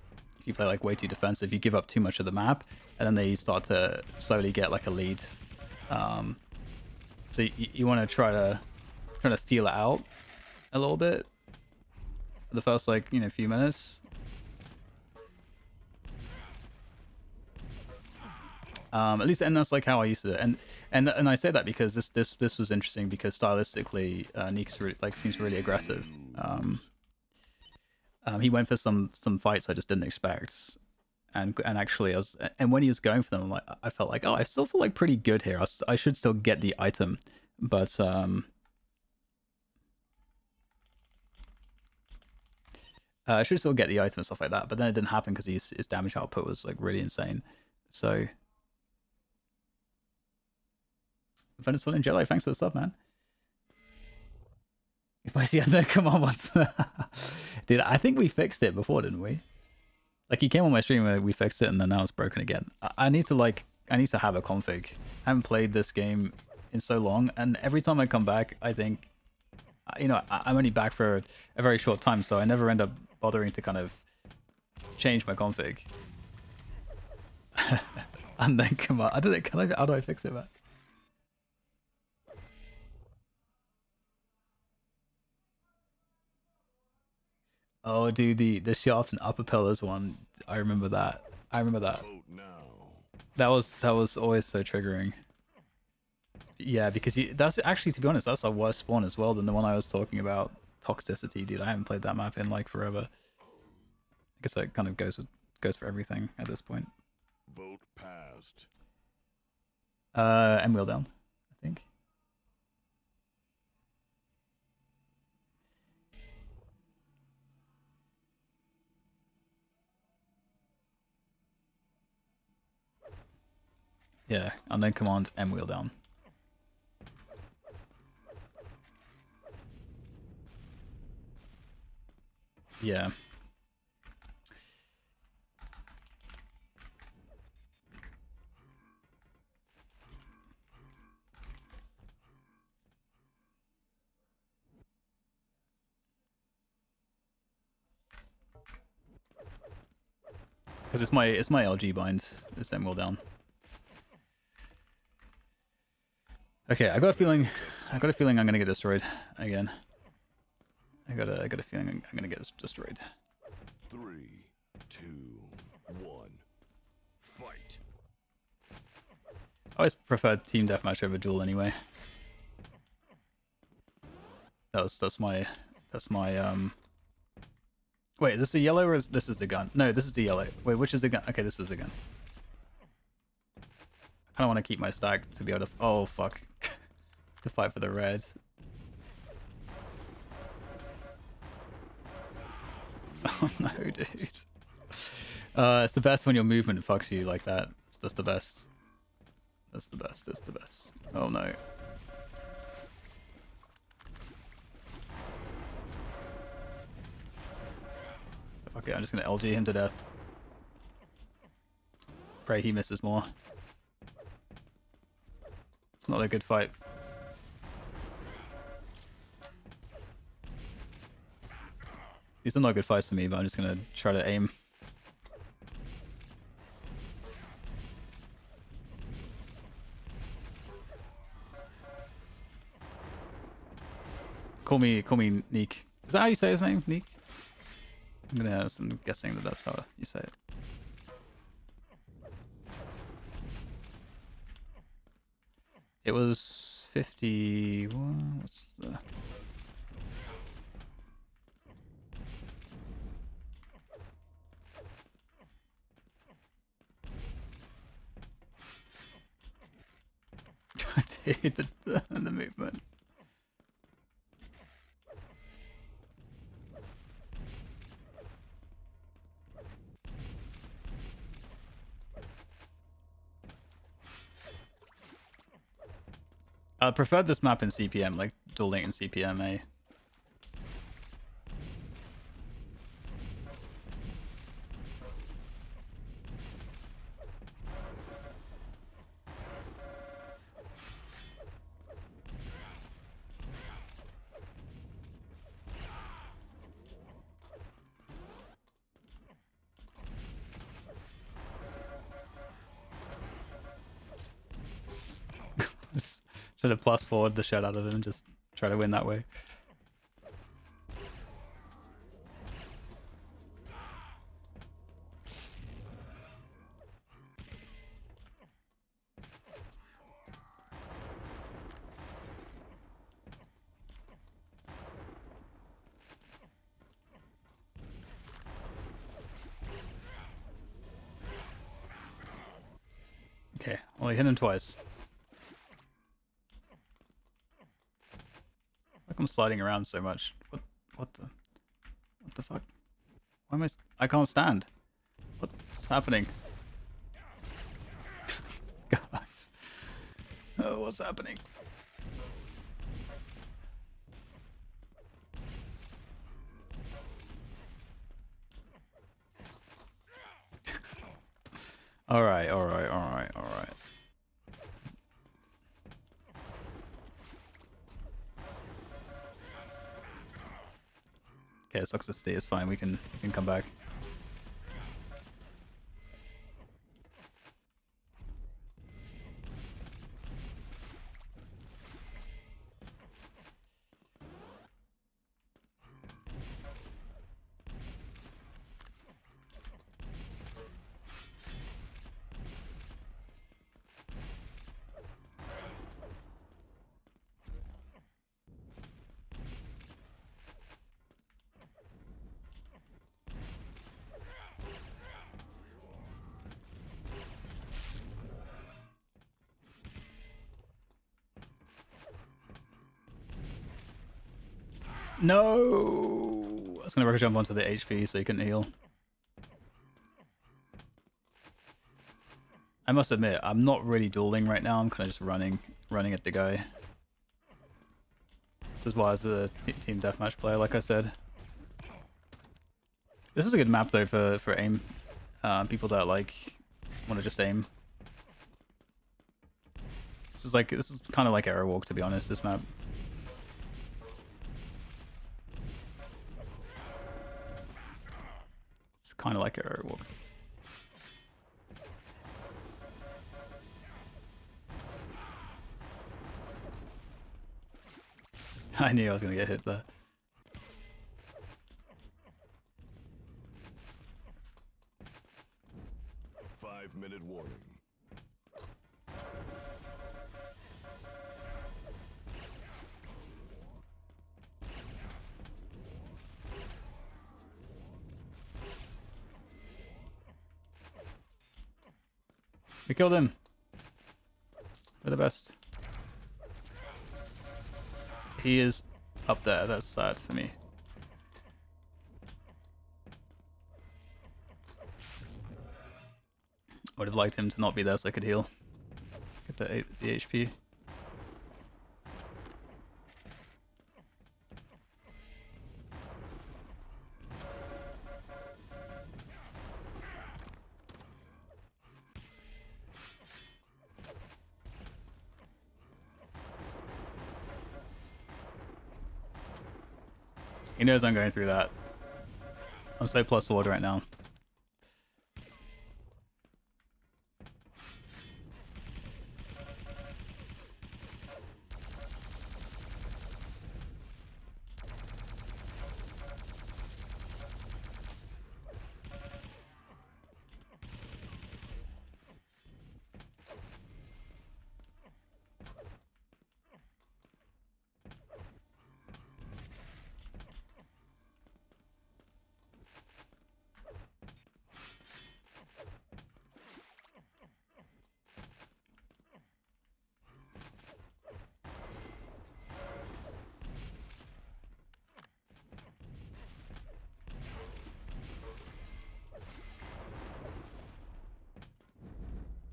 you play like way too defensive, you give up too much of the map, and then they start to slowly get like a lead. So you want to try to feel it out a little bit for the first like few minutes. At least, and that's like how I used to, and I say that because this was interesting because stylistically, Neek's like seems really aggressive. He went for some fights I just didn't expect, and actually and when he was going for them, I'm like, I felt like, oh, I still feel like pretty good here. I should still get the item, but I should still get the item and stuff like that. But then it didn't happen because his damage output was like really insane. So. Venezuela and Jello, thanks for the sub, man. If I see no, come on once. Dude, I think we fixed it before, didn't we? Like, you came on my stream where we fixed it and then now it's broken again. I need to have a config. I haven't played this game in so long, and every time I come back, I think, I'm only back for a very short time, so I never end up bothering to kind of change my config. And then come on. How do I fix it, man? Oh, dude, the shaft and upper pillars one. I remember that. that was always so triggering. Yeah, because that's actually, to be honest, that's a worse spawn as well than the one I was talking about. Toxicity, dude. I haven't played that map in like forever. I guess that kind of goes for everything at this point. Vote passed. And wheel down, I think. Yeah, and then command M wheel down. Yeah. Because it's my LG binds. It's M wheel down. Okay, I got a feeling I'm gonna get destroyed again. I got a feeling I'm gonna get destroyed. 3, 2, 1. Fight. I always prefer team deathmatch over duel anyway. That's my Wait, is this the yellow or is this the gun? No, this is the yellow. Wait, which is the gun? Okay, this is the gun. I kind of want to keep my stack to be able to. Oh fuck, to fight for the reds. Oh no, dude. It's the best when your movement fucks you like that. That's the best. That's the best. That's the best. Oh no. Fuck it, I'm just gonna LG him to death. Pray he misses more. It's not a good fight. These are not good fights for me, but I'm just gonna try to aim. Call me Neek. Is that how you say his name, Neek? I'm guessing that that's how you say it. It was 50. What's the? Dude, the movement. I preferred this map in CPM, like dual link in CPM, eh? Should have plus forward the shit out of him and just try to win that way. Okay, well, I hit him twice. Like I'm sliding around so much. What the fuck? Why am I can't stand. What's happening? Guys. Oh, what's happening? Alright. Okay, toxicity is fine, we can come back. No! I was gonna rocket jump onto the HP so you couldn't heal. I must admit, I'm not really dueling right now. I'm kind of just running at the guy. This is why I was a team deathmatch player, like I said. This is a good map though for aim. People that like want to just aim. This is kind of like Arrow Walk, to be honest. This map. It's kind of like Arrow Walk. I knew I was gonna get hit there. Five-minute warning. We killed him. We're the best. He is up there. That's sad for me. Would have liked him to not be there so I could heal. Get the HP. He knows I'm going through that. I'm so plus forward right now.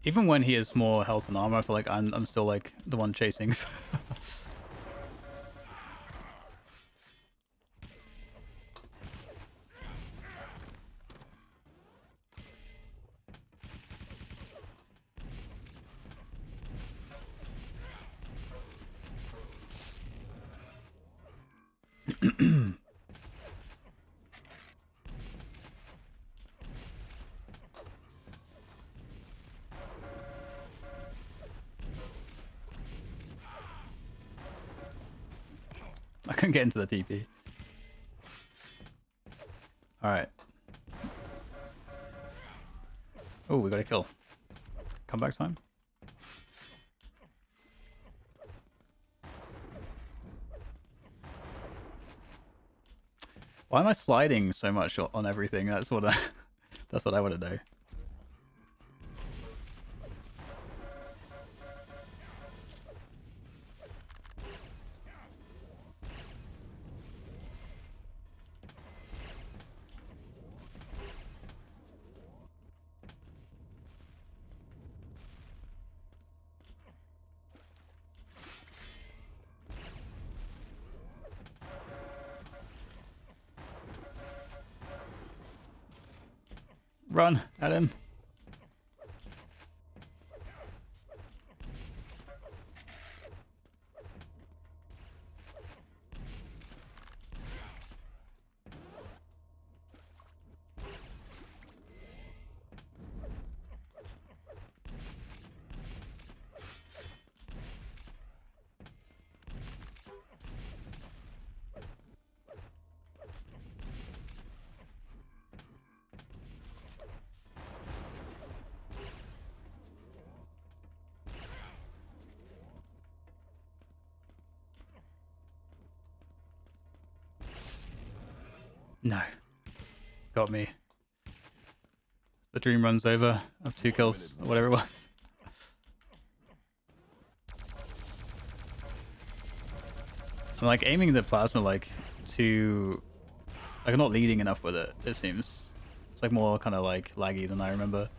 Even when he has more health and armor, I feel like I'm still like the one chasing. I couldn't get into the TP. Alright. Oh, we got a kill. Comeback time? Why am I sliding so much on everything? That's what that's what I want to know. Run at him. No. Got me. The dream runs over of 2 kills, or whatever it was. I'm like aiming the plasma like too... Like, I'm not leading enough with it, it seems. It's like more kind of like laggy than I remember.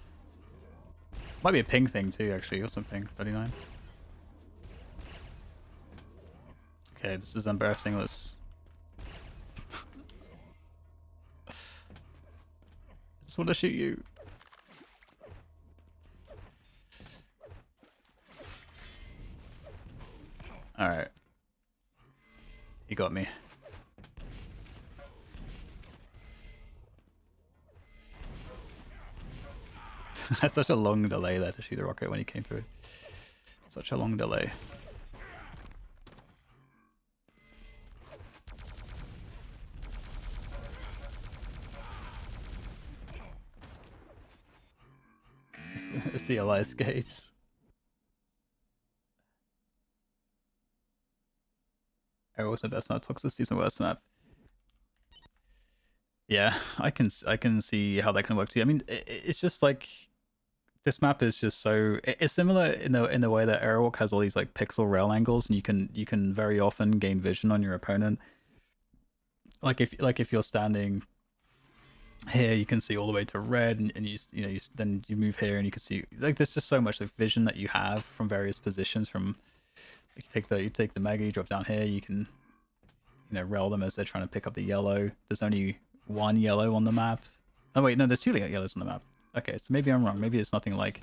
Might be a ping thing too, actually. What's some ping? 39. Okay, this is embarrassing. Let's... I just want to shoot you. Alright. He got me. That's such a long delay there to shoot the rocket when he came through. Such a long delay. CLI skates. Arrow was my best map. Toxicity is my worst map. Yeah, I can see how that can work too. I mean, it's just like this map is just so it's similar in the way that Airwalk has all these like pixel rail angles, and you can very often gain vision on your opponent. Like if you're standing here, you can see all the way to red, and then you move here and you can see like there's just so much like vision that you have from various positions. From you take the mega, you drop down here, you can rail them as they're trying to pick up the yellow. There's only one yellow on the map. Oh wait, no, there's two yellows on the map. Okay, so maybe I'm wrong. Maybe it's nothing like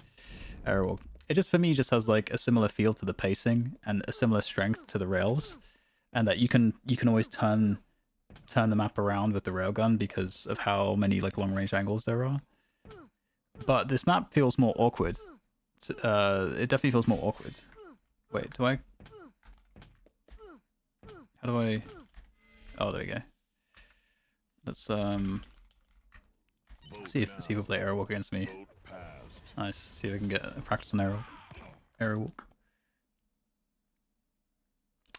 Airwalk. It just for me just has like a similar feel to the pacing and a similar strength to the rails, and that you can always turn the map around with the railgun because of how many like long range angles there are. But this map feels more awkward. It definitely feels more awkward. Wait, do I? How do I? Oh, there we go. Let's see if we play Airwalk against me. Nice. See if I can get a practice on Airwalk.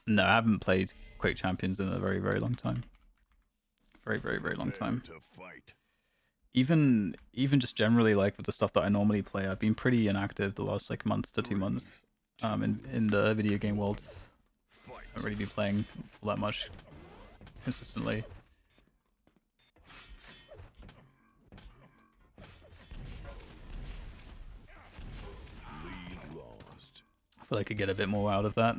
No, I haven't played Quake Champions in a very, very long time. Very, very, very long time. Even just generally like with the stuff that I normally play, I've been pretty inactive the last like month to 2 months. In the video game world, I haven't really been playing all that much consistently. I feel like I could get a bit more out of that.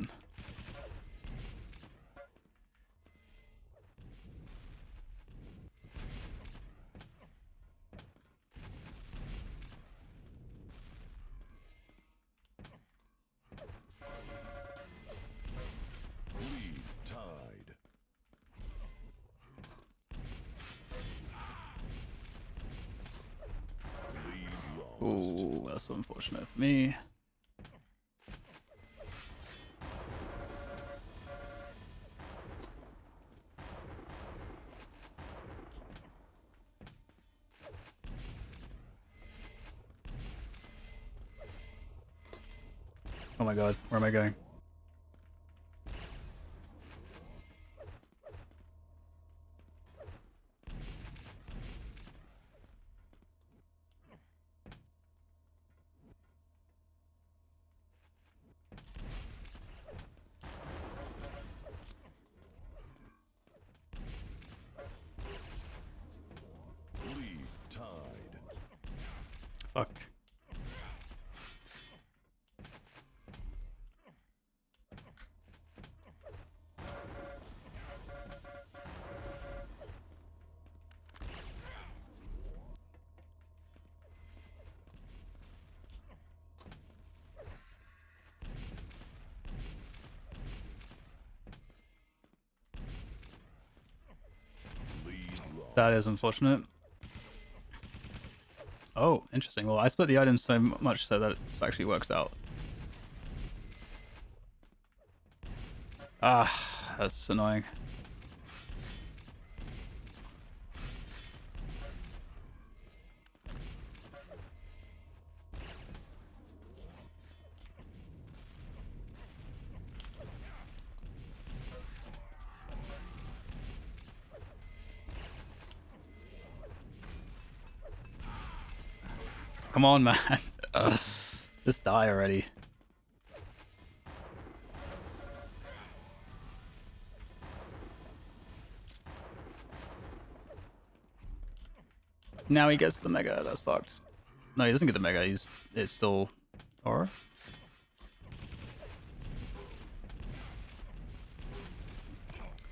Ooh, that's unfortunate for me. Oh my god, where am I going? Fuck. That is unfortunate. Oh, interesting. Well, I split the items so much so that it actually works out. Ah, that's annoying. Come on, man. Ugh. Just die already. Now he gets the mega. That's fucked. No, he doesn't get the mega. It's still aura.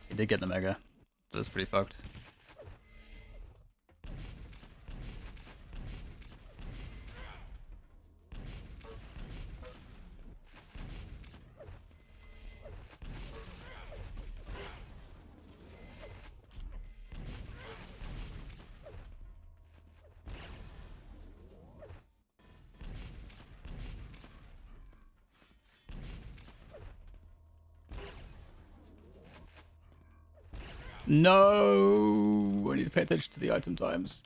He did get the mega. That's pretty fucked. No! I need to pay attention to the item times.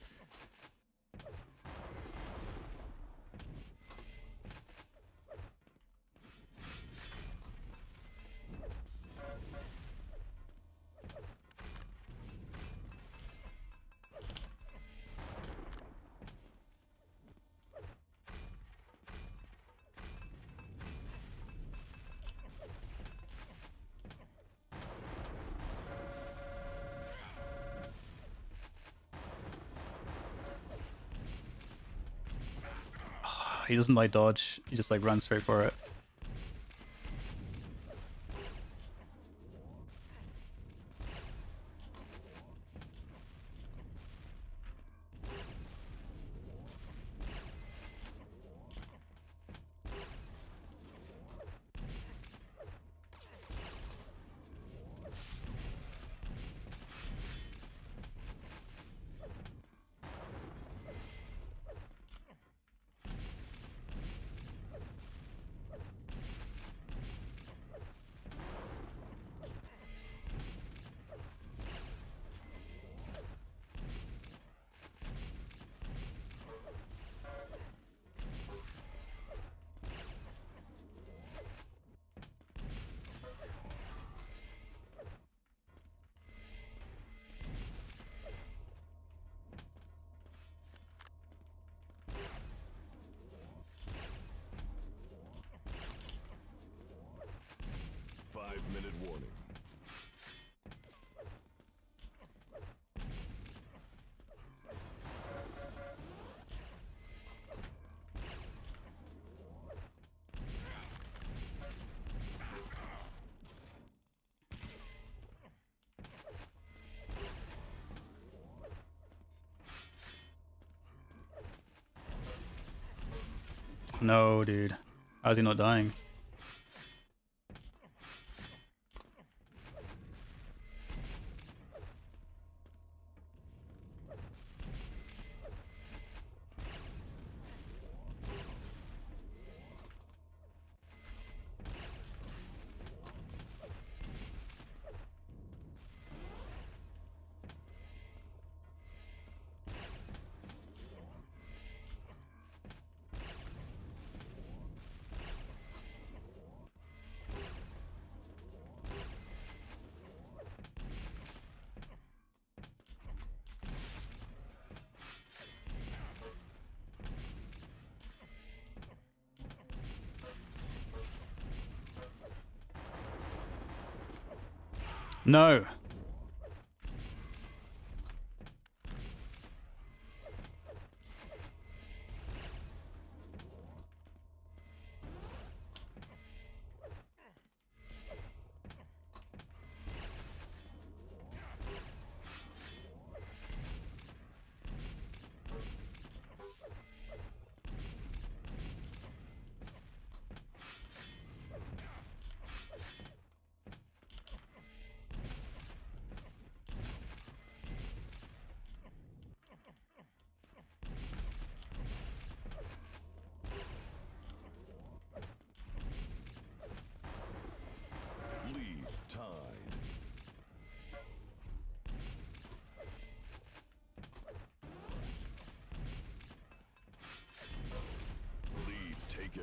He doesn't like dodge. He just like runs straight for it. Five-minute warning. No, dude. How's he not dying? No. Lead tied. Lead taken.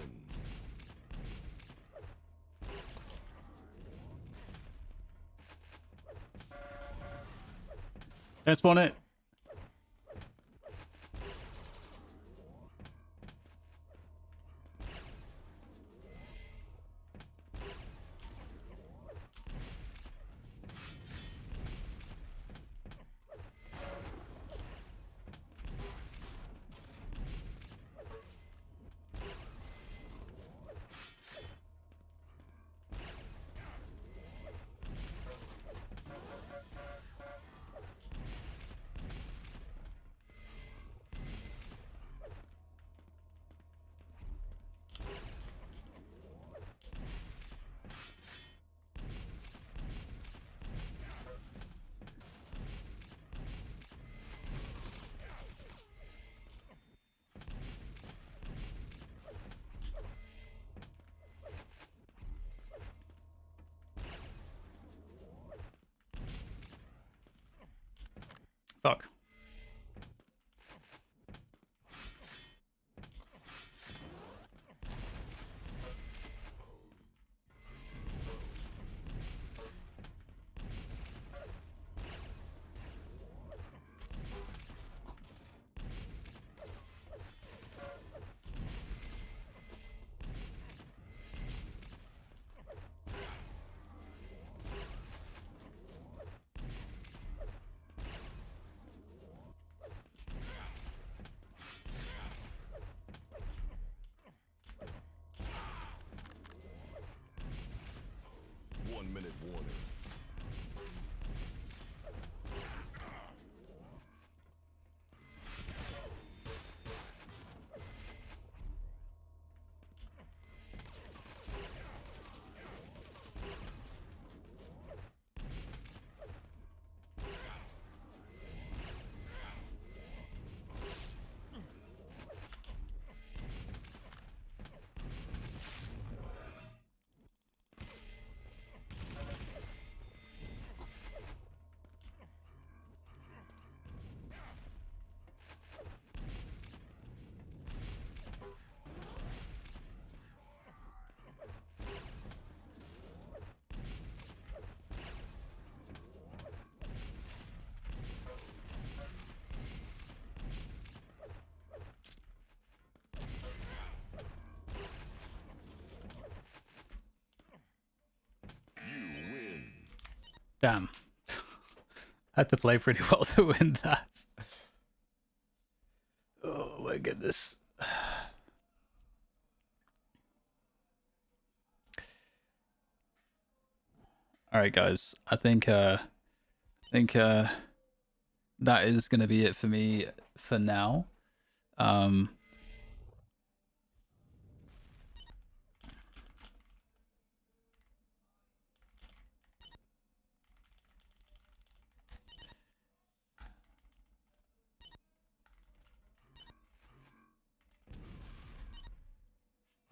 Don't spawn it. Fuck. One-minute warning. You win. Damn. I had to play pretty well to win that. Oh my goodness. All right, guys. I think that is gonna be it for me for now. Um,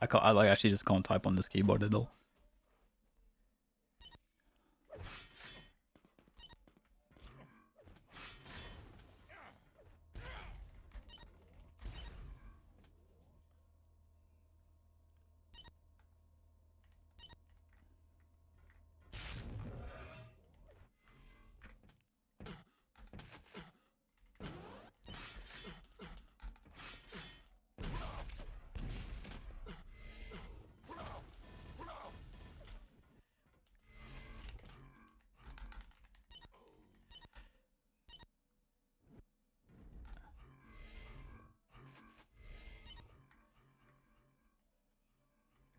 I can't. I like actually just can't type on this keyboard at all.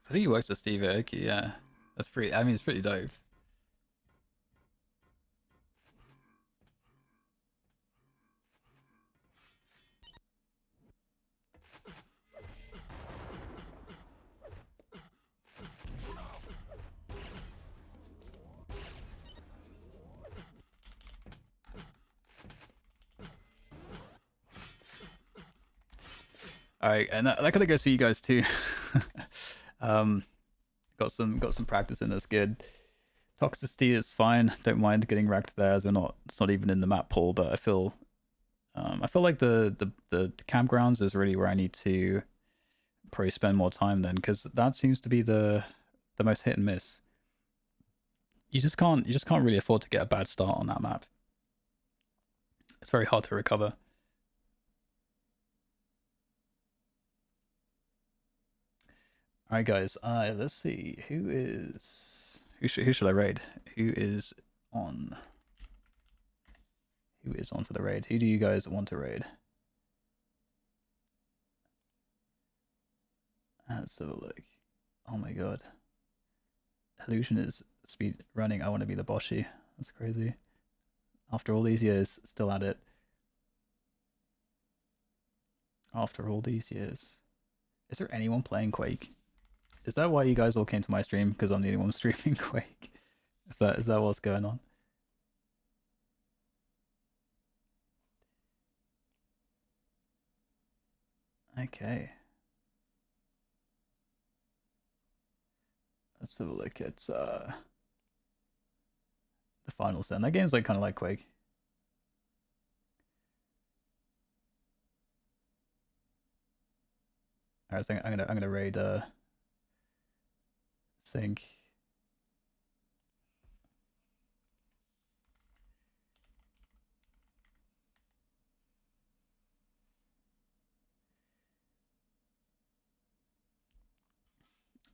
I think he works at Steve Aoki. Yeah, that's pretty. I mean, it's pretty dope. All right, and that kind of goes for you guys too. um, got some practice in. That's good. Toxicity is fine. Don't mind getting wrecked there, as we're not. It's not even in the map pool. But I feel like the campgrounds is really where I need to probably spend more time then, because that seems to be the most hit and miss. You just can't really afford to get a bad start on that map. It's very hard to recover. All right, guys. Let's see who should I raid? Who is on? Who is on for the raid? Who do you guys want to raid? Let's have a look. Oh my god. Illusion is speed running. I want to be the Boshi. That's crazy. After all these years, still at it. After all these years. Is there anyone playing Quake? Is that why you guys all came to my stream? Because I'm the only one streaming Quake? Is that what's going on? Okay. Let's have a look at the finals then. That game's like kind of like Quake. Alright, so I'm gonna raid sync.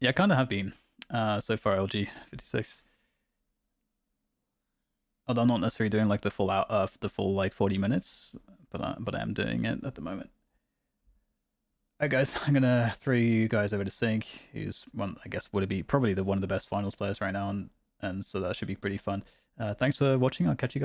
Yeah, I kind of have been so far. LG 56. Although I'm not necessarily doing like the full like 40 minutes, but I am doing it at the moment. Alright, guys, I'm gonna throw you guys over to Sync, who's one, I guess, would be probably one of the best finals players right now, and so that should be pretty fun. Thanks for watching. I'll catch you guys.